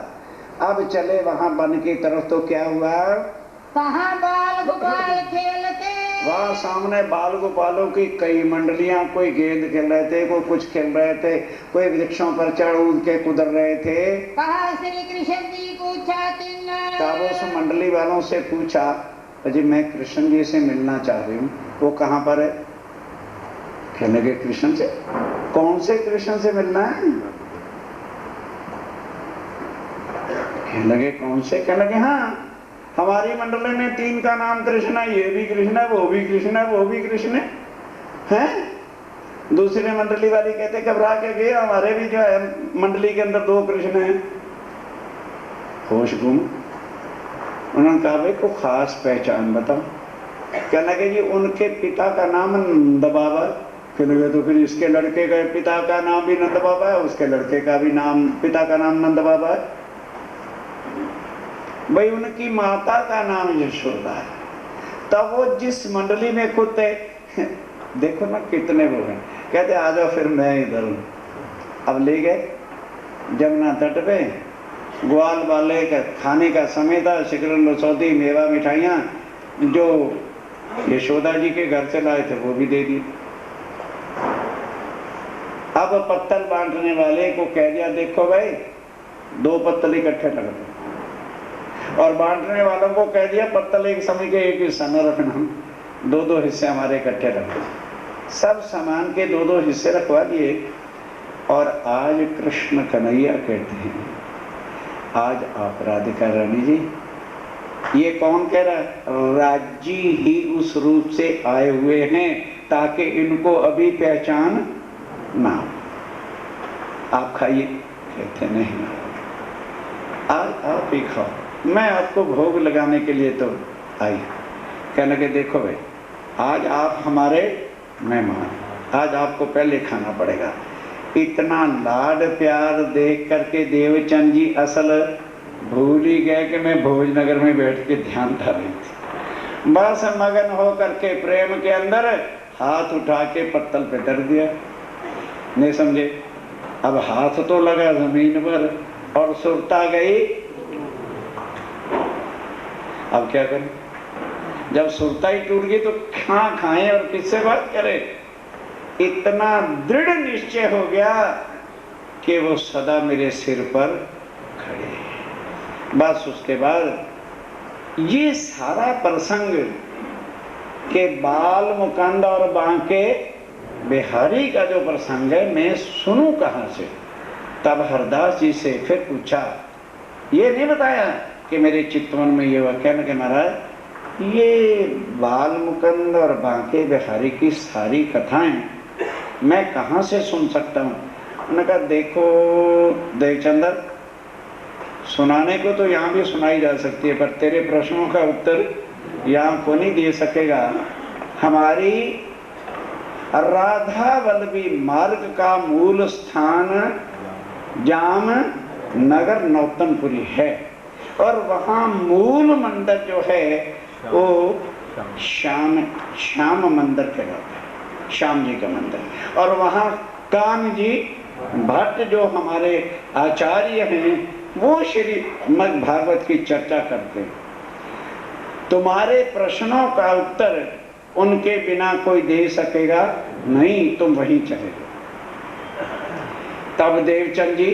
अब चले वहां वन की तरफ, तो क्या हुआ, कहाँ बाल गोपाल खेलते, वहां सामने बाल गोपालों की कई मंडलियां, कोई गेंद खेल रहे थे, कोई कुछ खेल रहे थे, कोई वृक्षों पर चढ़ उड़ के कुदर रहे थे। कहा श्री कृष्ण जी पूछा तिन्ना, तब उस मंडली वालों से पूछा, अजी मैं कृष्ण जी से मिलना चाह रही हूँ, वो कहाँ पर है। कहने लगे कृष्ण से। कौन से कृष्ण से मिलना है। कहने लगे कौन से। कहने लगे हाँ, हमारी मंडली में 3 का नाम कृष्ण है, ये भी कृष्ण है, वो भी कृष्ण है, वो भी कृष्ण है। दूसरे मंडली वाली कहते घबरा के गए, हमारे भी जो है मंडली के अंदर 2 कृष्ण हैं। होश गुम। उन्होंने कहा भाई को खास पहचान बताओ। कहने लगे जी उनके पिता का नाम नंद बाबा। कहने लगे तो फिर इसके लड़के का पिता का नाम भी नंद बाबा है, उसके लड़के का भी नाम, पिता का नाम नंद बाबा है। भाई उनकी माता का नाम यशोदा है। तब वो जिस मंडली में खुद थे, देखो ना कितने वो हैं, कहते आ जाओ फिर मैं इधर हूं। अब ले गए जमुना तट पे, ग्वाल वाले का खाने का समय था, शिकरन रसौती मेवा मिठाइयाँ जो यशोदा जी के घर से लाए थे वो भी दे दी। अब पत्तल बांटने वाले को कह दिया देखो भाई 2 पत्तल इकट्ठे रख दो, और बांटने वालों को कह दिया पत्तल एक समय के एक हिस्सा न रखना, 2-2 हिस्से हमारे इकट्ठे रख दो। सब सामान के 2-2 हिस्से रखवा दिए। और आज कृष्ण कन्हैया कहते हैं, आज आप राधिका रानी जी, ये कौन कह रहा है, राज्य ही उस रूप से आए हुए हैं ताकि इनको अभी पहचान ना हो। आप खाइए। कहते नहीं, आज आप ही खाओ, मैं आपको भोग लगाने के लिए तो आई। कहने लगे देखो भाई आज आप हमारे मेहमान, आज आपको पहले खाना पड़ेगा। इतना लाड प्यार देख करके देवचंद जी असल भूल ही गए कि मैं भोजनगर में बैठ के ध्यान धर रही थी। बस मगन हो करके प्रेम के अंदर हाथ उठा के पत्तल पे धर दिया। नहीं समझे। अब हाथ तो लगा जमीन पर और सुरता गई। अब क्या करें, जब सुरता ही टूट गई तो कहाँ खाएं और किससे बात करें। इतना दृढ़ निश्चय हो गया कि वो सदा मेरे सिर पर खड़े। बस उसके बाद ये सारा प्रसंग के बाल मुकुंद और बांके बिहारी का जो प्रसंग है मैं सुनूं कहाँ से। तब हरदास जी से फिर पूछा, ये नहीं बताया कि मेरे चितवन में ये वाक्य न के महाराज ये बाल मुकुंद और बांके बिहारी की सारी कथाएं मैं कहाँ से सुन सकता हूँ। उन्होंने कहा देखो देवचंद्र, सुनाने को तो यहाँ भी सुनाई जा सकती है, पर तेरे प्रश्नों का उत्तर यहाँ को नहीं दे सकेगा। हमारी राधा वल्लभी मार्ग का मूल स्थान जाम नगर नौतनपुरी है, और वहाँ मूल मंदिर जो है वो श्याम मंदिर कहलाता है, श्याम जी का मंदिर। और वहाँ कान जी भट्ट जो हमारे आचार्य हैं वो श्री भागवत की चर्चा करते हैं। तुम्हारे प्रश्नों का उत्तर उनके बिना कोई दे सकेगा नहीं, तुम वहीं चले गए। तब देवचंद जी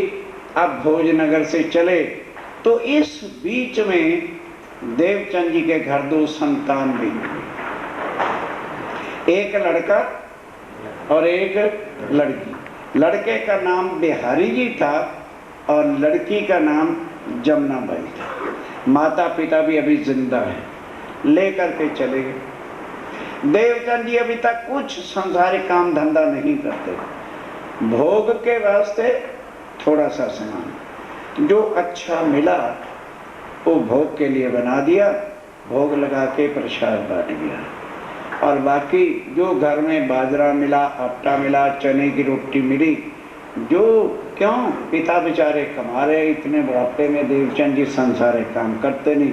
अब भोजनगर से चले, तो इस बीच में देवचंद जी के घर 2 संतान भी, एक लड़का और एक लड़की। लड़के का नाम बिहारी जी था और लड़की का नाम जमुनाबाई था। माता पिता भी अभी जिंदा है, लेकर के चले गए। देवचंद जी अभी तक कुछ संसारिक काम धंधा नहीं करते, भोग के वास्ते थोड़ा सा सामान जो अच्छा मिला वो भोग के लिए बना दिया, भोग लगा के प्रसाद बांट दिया, और बाकी जो घर में बाजरा मिला, आटा मिला, चने की रोटी मिली, जो क्यों पिता बेचारे कमा रहे, इतने बुढ़ापे में देवचंद जी संसारिक काम करते नहीं,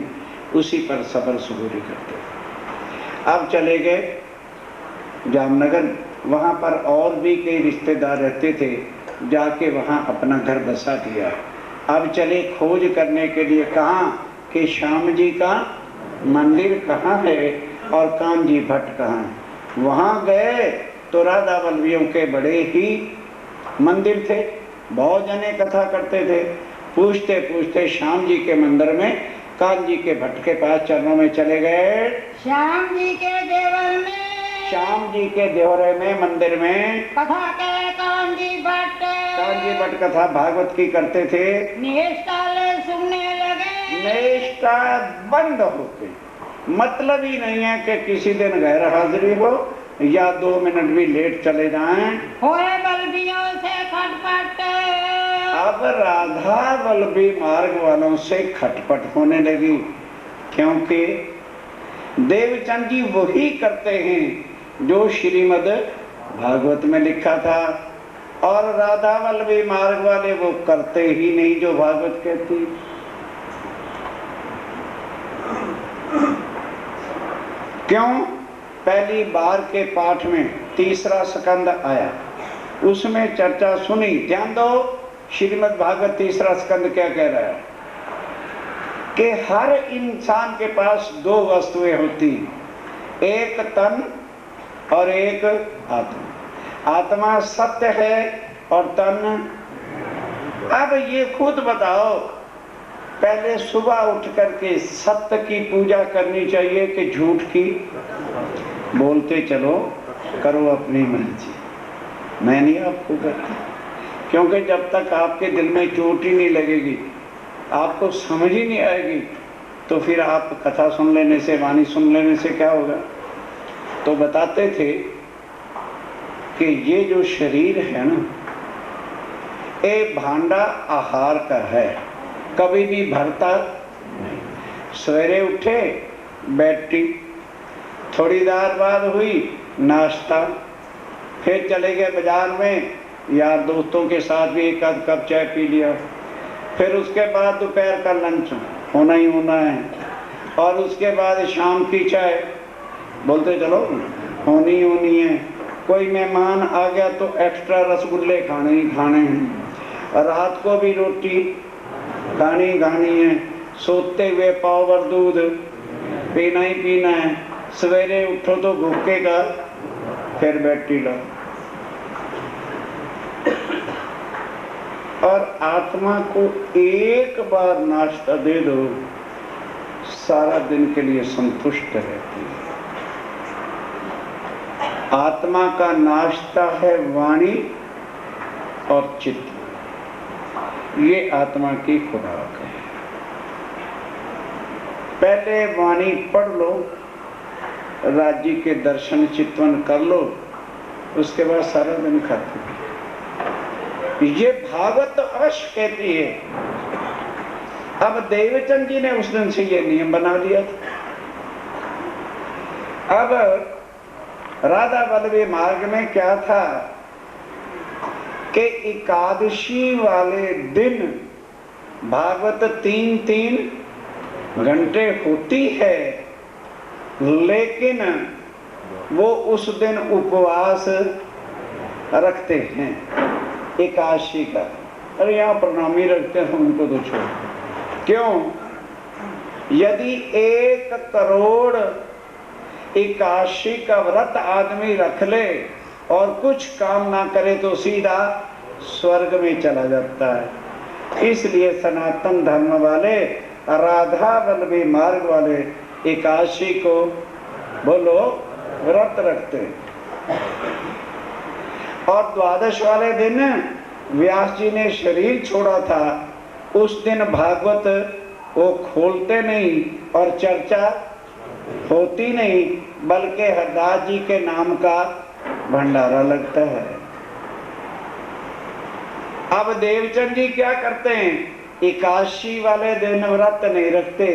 उसी पर सबर सुगुरी करते। अब चले गए जामनगर, वहाँ पर और भी कई रिश्तेदार रहते थे, जाके वहाँ अपना घर बसा दिया। अब चले खोज करने के लिए, कहाँ कि श्याम जी का मंदिर कहाँ है और कामजी भट्ट कहाँ है। वहाँ गए तो राधा बल्लभियों के बड़े ही मंदिर थे, बहुत जने कथा करते थे। पूछते पूछते श्याम जी के मंदिर में कान जी के भट्ट के पास चरणों में चले गए। श्याम जी के देवर में, श्याम जी के देवरे में मंदिर में कथा के कान जी भट्ट कथा भागवत की करते थे। निष्ठा सुनने लगे, निष्ठा बंद हो गई। मतलब ही नहीं है कि किसी दिन गैर हाजिरी हो या 2 मिनट भी लेट चले जाएं। होए बल्लभियों से खटपट। अब राधा बल्लभी मार्ग वालों से खटपट होने लगी, क्योंकि देवचंद जी वही करते हैं जो श्रीमद् भागवत में लिखा था, और राधा बल्लभी मार्ग वाले वो करते ही नहीं जो भागवत कहती। क्यों? पहली बार के पाठ में 3रा स्कंद आया, उसमें चर्चा सुनी। ध्यान दो, श्रीमद् भागवत 3रा स्कंद क्या कह रहा है कि हर इंसान के पास 2 वस्तुएं होती, एक तन और एक आत्मा। आत्मा सत्य है और तन। अब ये खुद बताओ, पहले सुबह उठ करके सत्य की पूजा करनी चाहिए कि झूठ की? बोलते चलो, करो अपनी मर्जी, मैं नहीं आपको करता, क्योंकि जब तक आपके दिल में चोट ही नहीं लगेगी, आपको समझ ही नहीं आएगी, तो फिर आप कथा सुन लेने से, वाणी सुन लेने से क्या होगा। तो बताते थे कि ये जो शरीर है ना, ये भांडा आहार का है, कभी भी भरता नहीं। सवेरे उठे, बैठी, थोड़ी देर बाद हुई नाश्ता, फिर चले गए बाजार में, यार दोस्तों के साथ भी 1 कप चाय पी लिया, फिर उसके बाद दोपहर का लंच होना ही होना है, और उसके बाद शाम की चाय, बोलते चलो होनी होनी है। कोई मेहमान आ गया तो एक्स्ट्रा रसगुल्ले खाने ही खाने हैं, और रात को भी रोटी खानी है, सोते हुए पाव भर दूध पीना ही पीना है, सवेरे उठो तो भूखे का, फिर बैठी लो। और आत्मा को एक बार नाश्ता दे दो, सारा दिन के लिए संतुष्ट रहती है। आत्मा का नाश्ता है वाणी और चित्त, ये आत्मा की खुराक है। पहले वाणी पढ़ लो, राज्य के दर्शन चितवन कर लो, उसके बाद सारा दिन खाते। ये भागवत अवश्य कहती है। अब देवचंद जी ने उस दिन से ये नियम बना लिया था। अब राधा बल्लभी मार्ग में क्या था कि एकादशी वाले दिन भागवत 3-3 घंटे होती है, लेकिन वो उस दिन उपवास रखते हैं एकादशी का। अरे यहाँ प्रणामी रखते हैं, उनको तो छोड़। क्यों? यदि 1 करोड़ 81 का व्रत आदमी रख ले और कुछ काम ना करे तो सीधा स्वर्ग में चला जाता है। इसलिए सनातन धर्म वाले, राधा वल्लभी मार्ग वाले 81 को बोलो व्रत रखते। और द्वादश वाले दिन व्यास जी ने शरीर छोड़ा था, उस दिन भागवत वो खोलते नहीं और चर्चा होती नहीं, बल्कि हरदास जी के नाम का भंडारा लगता है। अब देवचंद जी क्या करते हैं, 81 वाले दिन व्रत नहीं रखते,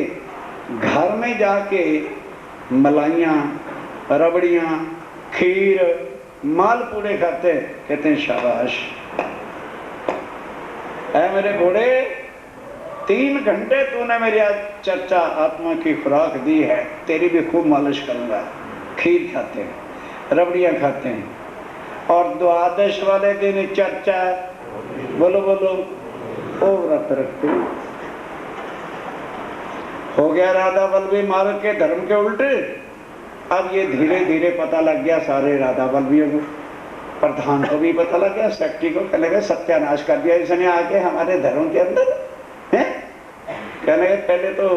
घर में जाके मलाइयां, रबड़ियां, खीर, मालपूड़े खाते। कहते हैं शाबाश ऐ मेरे घोड़े, 3 घंटे तूने मेरी आज चर्चा आत्मा की खुराक दी है, तेरी भी खूब मालिश करूंगा। खीर खाते हैं, रबड़ियां खाते हैं। और द्वादश वाले दिन चर्चा, बोलो बोलो, ओ व्रत रखते। हो गया राधा वल्लभी मार्ग के धर्म के उल्टे। अब ये धीरे धीरे पता लग गया सारे राधा वल्लभियों को, प्रधान को भी पता लग गया, सेक्रेटरी को। कहने लगे सत्यानाश कर दिया इसने आके हमारे धर्म के अंदर है। कहने लगे पहले तो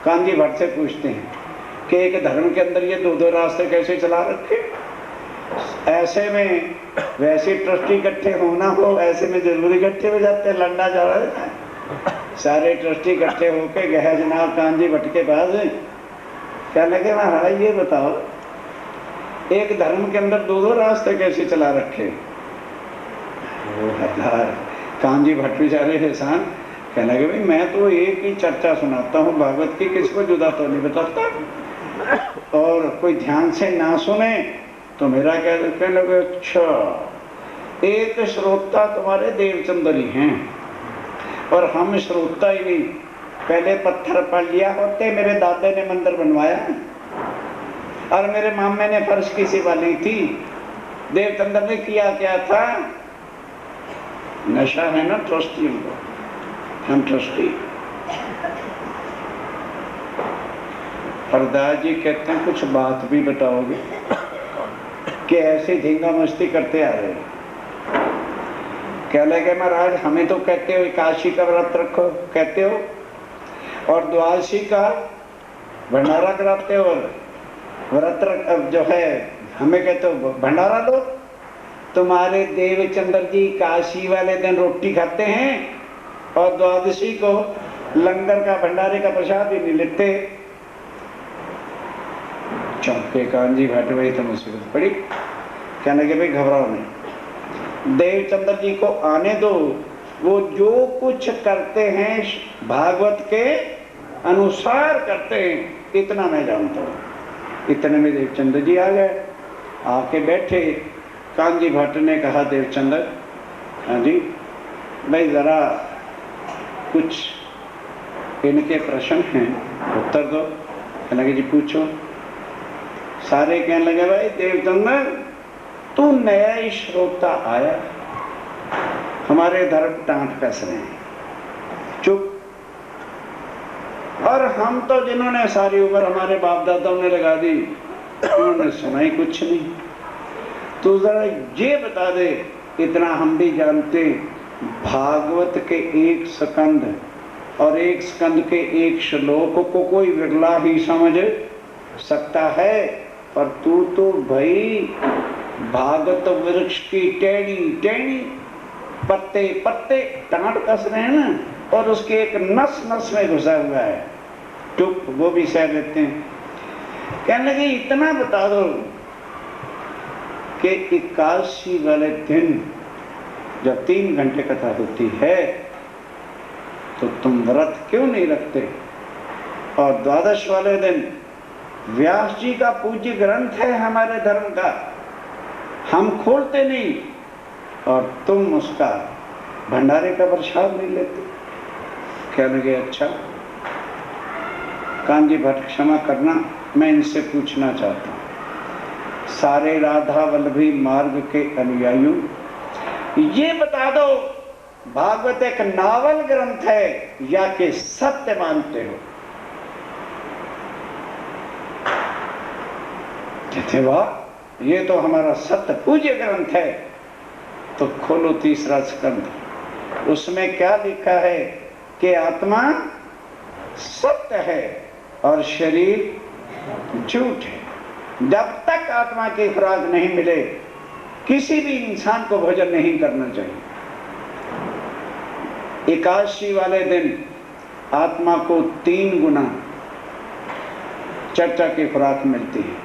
कांजी भट्ट से पूछते हैं कि एक धर्म के अंदर ये 2-2 रास्ते कैसे चला रखे। ऐसे में वैसे ट्रस्टी इकट्ठे होना हो, ऐसे में जरूर इकट्ठे हो जाते, लड़ना जा रहा है। सारे ट्रस्टी इकट्ठे होके गए जनाब कांजी भट्ट के पास। क्या लगे महाराज ये बताओ एक धर्म के अंदर 2-2 रास्ते कैसे चला रखे। कांजी भट्ट बेचारे एहसान कहने लगे भाई मैं तो एक ही चर्चा सुनाता हूँ भागवत की, किसको जुदा तो नहीं बताता, और कोई ध्यान से ना सुने तो मेरा कहने लगे अच्छा एक श्रोता तुम्हारे देवचंद्र ही हैं और हम श्रोता ही नहीं। पहले पत्थर पड़ लिया होते, मेरे दादे ने मंदिर बनवाया और मेरे मामे ने फर्श की सेवा ली थी। देवचंद्र ने किया क्या था, नशा है ना ट्रस्टियों को, हम ट्रस्टी। हरदास जी कहते हैं कुछ बात भी बताओगे कि ऐसे झींगा मस्ती करते आ रहे। कह लगे महाराज हमें तो कहते हो 81 का व्रत रखो कहते हो और द्वादशी का भंडारा कराते हो, और व्रत जो है हमें कहते हो भंडारा दो। तुम्हारे देवचंद्र जी 81 वाले दिन रोटी खाते हैं और द्वादशी को लंगर का भंडारे का प्रसाद ही नहीं लेते। चौके कांजी भट्ट वही तो मुसीबत पड़ी। कहने के भाई घबराओ नहीं, देवचंद्र जी को आने दो, वो जो कुछ करते हैं भागवत के अनुसार करते हैं, इतना मैं जानता हूँ। इतने में देवचंद्र जी आ गए, आके बैठे। कांजी भट्ट ने कहा देवचंद्र हाँ जी भाई जरा कुछ इनके प्रश्न हैं उत्तर दो। कहने लगे जी पूछो। सारे कहने लगे भाई देवचंद्र तू नया ही श्रोता आया, हमारे धर्म टांट कस रहे हैं, चुप। और हम तो जिन्होंने सारी उम्र हमारे बाप दादाओं ने लगा दी उन्होंने सुना ही कुछ नहीं। तू जरा ये बता दे, इतना हम भी जानते भागवत के 1 स्कंद और 1 स्कंद के 1 श्लोक को कोई विरला ही समझ सकता है, पर तू तो भाई भागवत वृक्ष की टेढ़ी टेढ़ी पत्ते पत्ते टांट कस रहे हैं ना, और उसके एक नस नस में घुसा हुआ है। चुप, वो भी सह लेते हैं। कहने लगे इतना बता दो कि 81 वाले दिन जब 3 घंटे कथा होती है तो तुम व्रत क्यों नहीं रखते, और द्वादश वाले दिन व्यास जी का पूज्य ग्रंथ है हमारे धर्म का, हम खोलते नहीं और तुम उसका भंडारे का प्रसाद नहीं लेते। कहने लगे अच्छा कांजी भट्ट क्षमा करना, मैं इनसे पूछना चाहता हूँ, सारे राधा वल्लभी मार्ग के अनुयायियों ये बता दो भागवत एक नावल ग्रंथ है या कि सत्य मानते हो। कहते वाह, ये तो हमारा सत्य पूज्य ग्रंथ है। तो खोलो तीसरा स्कंद, उसमें क्या लिखा है कि आत्मा सत्य है और शरीर झूठ है। जब तक आत्मा की खुराक नहीं मिले, किसी भी इंसान को भोजन नहीं करना चाहिए। एकादशी वाले दिन आत्मा को 3 गुना चर्चा की खुराक मिलती है।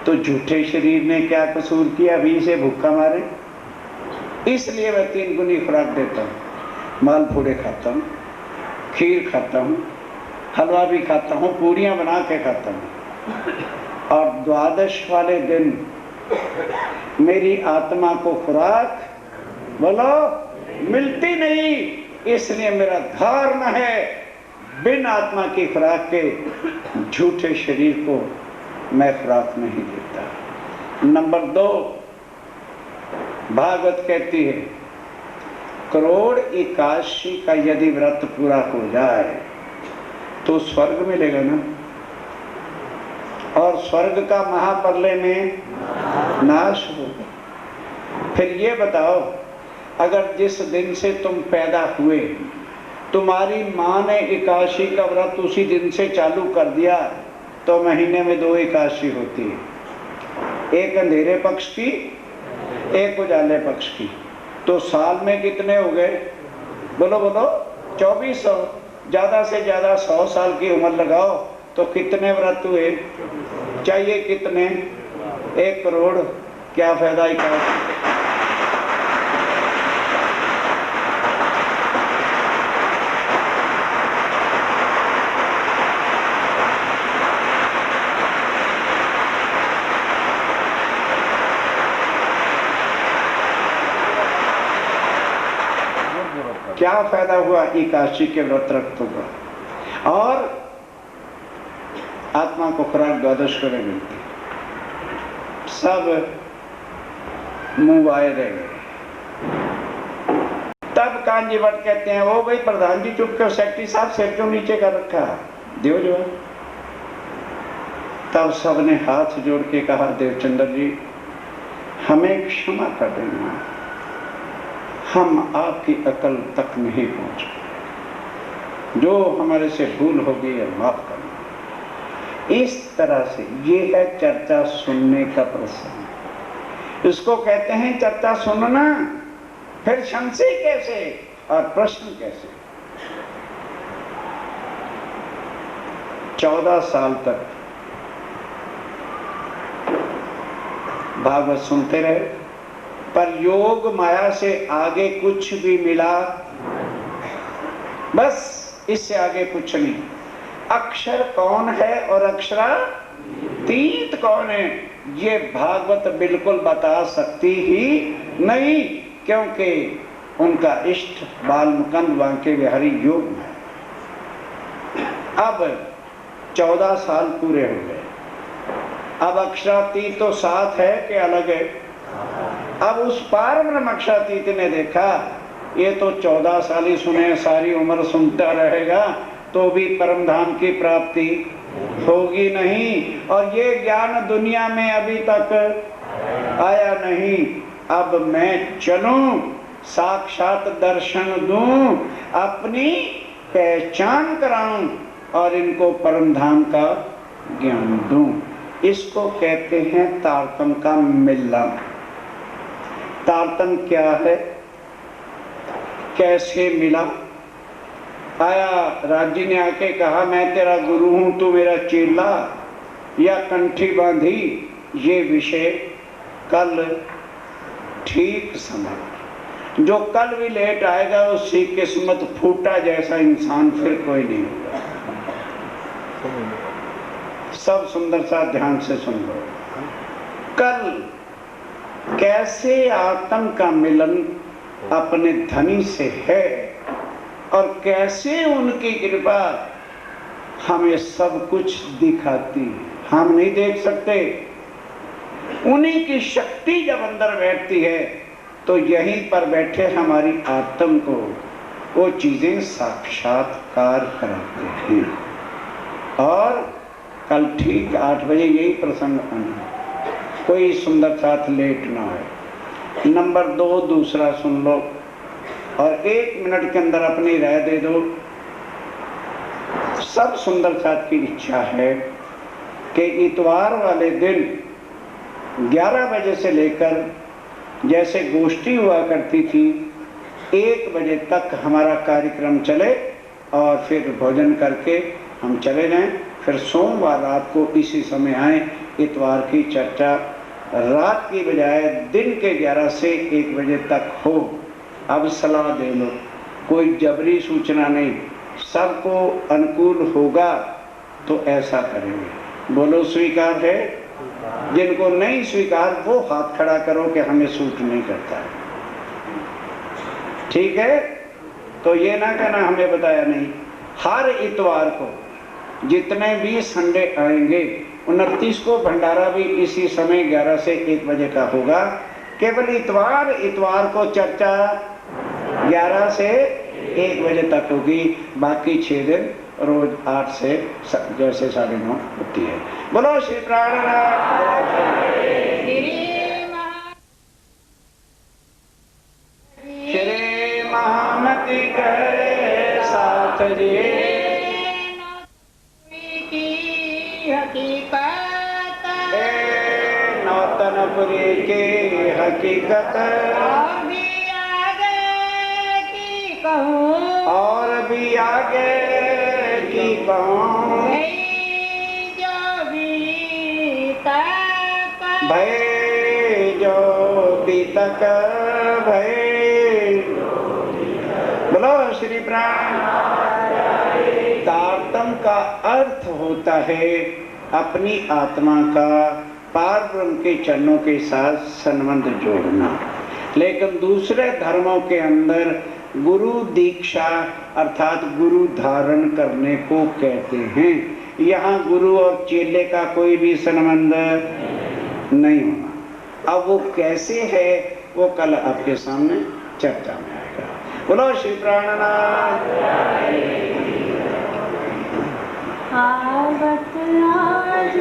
तो झूठे शरीर ने क्या कसूर किया अभी इसे भूखा मारे? इसलिए मैं 3 गुनी खुराक देता हूँ। मालपूड़े खाता हूँ, खीर खाता हूँ, हलवा भी खाता हूँ, पूरियां बना के खाता हूँ। और द्वादश वाले दिन मेरी आत्मा को खुराक बोलो मिलती नहीं, इसलिए मेरा धर्म है बिन आत्मा की खुराक के झूठे शरीर को मैं खुराक नहीं देता। नंबर 2, भागवत कहती है करोड़ एकादशी का यदि व्रत पूरा हो जाए तो स्वर्ग मिलेगा ना, और स्वर्ग का महाप्रलय में नाश होगा। फिर ये बताओ, अगर जिस दिन से तुम पैदा हुए तुम्हारी माँ ने एकादशी का व्रत उसी दिन से चालू कर दिया तो महीने में 2 एकादशी होती है, एक अंधेरे पक्ष की, एक उजाले पक्ष की। तो साल में कितने हो गए? बोलो बोलो 2400। ज्यादा से ज्यादा 100 साल की उम्र लगाओ तो कितने व्रत हुए? चाहिए कितने? 1 करोड़। क्या फायदा एकादशी? क्या फायदा हुआ एकादशी के व्रत रखने का? और आत्मा को खुराक द्वादश करे मिलती, सब मुंह आए रह गए। तब कांजी भट्ट कहते हैं ओ भाई प्रधान जी चुप क्यों, सेक्रेटरी साहब सिर क्यों नीचे कर रखा, देव जो। तब सबने हाथ जोड़ के कहा देवचंद्र जी हमें क्षमा कर देना, हम आपकी अकल तक नहीं पहुंच, जो हमारे से भूल होगी या माफ करना। इस तरह से ये है चर्चा सुनने का प्रसंग। इसको कहते हैं चर्चा सुनना। फिर संशय कैसे और प्रश्न कैसे? 14 साल तक भागवत सुनते रहे, पर योग माया से आगे कुछ भी मिला? बस इससे आगे कुछ नहीं। अक्षर कौन है और अक्षरातीत कौन है, ये भागवत बिल्कुल बता सकती ही नहीं, क्योंकि उनका इष्ट बालमुकुंद बांके बिहारी योग में। अब 14 साल पूरे हो गए। अब अक्षरातीत तो साथ है कि अलग है? अब उस पार ब्रह्म अक्षरातीत ने देखा ये तो 14 साल ही सुने, सारी उम्र सुनता रहेगा तो भी परम धाम की प्राप्ति होगी नहीं, और ये ज्ञान दुनिया में अभी तक आया नहीं। अब मैं चलूं, साक्षात दर्शन दूं, अपनी पहचान कराऊं और इनको परम धाम का ज्ञान दूं। इसको कहते हैं तारतम का मिलन। तारतम क्या है, कैसे मिला? आया राजी ने आके कहा मैं तेरा गुरु हूं, तू मेरा चेला, या कंठी बांधी? ये विषय कल ठीक समय, जो कल भी लेट आएगा उसकी किस्मत फूटा जैसा इंसान फिर कोई नहीं होगा। सब सुंदर सा ध्यान से सुन लो। कल कैसे आत्म का मिलन अपने धनी से है और कैसे उनकी कृपा हमें सब कुछ दिखाती। हम नहीं देख सकते, उन्हीं की शक्ति जब अंदर बैठती है तो यहीं पर बैठे हमारी आत्म को वो चीजें साक्षात्कार कराते हैं। और कल ठीक 8 बजे यही प्रसंग आना। कोई सुंदर साथ लेट ना है। नंबर 2 दूसरा सुन लो और 1 मिनट के अंदर अपनी राय दे दो। सब सुंदर साथ की इच्छा है कि इतवार वाले दिन 11 बजे से लेकर जैसे गोष्ठी हुआ करती थी 1 बजे तक हमारा कार्यक्रम चले और फिर भोजन करके हम चले जाएं। फिर सोमवार रात को इसी समय आए। इतवार की चर्चा रात की बजाय दिन के 11 से 1 बजे तक हो। अब सलाह दे लो, कोई जबरी सूचना नहीं, सबको अनुकूल होगा तो ऐसा करेंगे। बोलो स्वीकार है? जिनको नहीं स्वीकार वो हाथ खड़ा करो कि हमें सूट नहीं करता है। ठीक है? तो ये ना कहना हमें बताया नहीं। हर इतवार को जितने भी संडे आएंगे 29 को भंडारा भी इसी समय 11 से 1 बजे का होगा। केवल इतवार को चर्चा 11 से 1 बजे तक होगी। बाकी 6 दिन रोज 8 से जैसे 9:30 होती है। बोलो श्री प्राणनाथ। श्री महामति कहे साथ जी की हकीकत, नौतनपुरी की हकीकत और भी आगे की कहूँ, और भी आगे की कहूँ। भई जो बीतक भई। बोलो श्री प्राण। तारतम का अर्थ होता है अपनी आत्मा का पार ब्रह्म के चरणों के साथ संबंध जोड़ना। लेकिन दूसरे धर्मों के अंदर गुरु दीक्षा अर्थात गुरु धारण करने को कहते हैं। यहाँ गुरु और चेले का कोई भी संबंध नहीं होना। अब वो कैसे है वो कल आपके सामने चर्चा में आएगा। बोलो श्री प्राणनाथ। आवत आज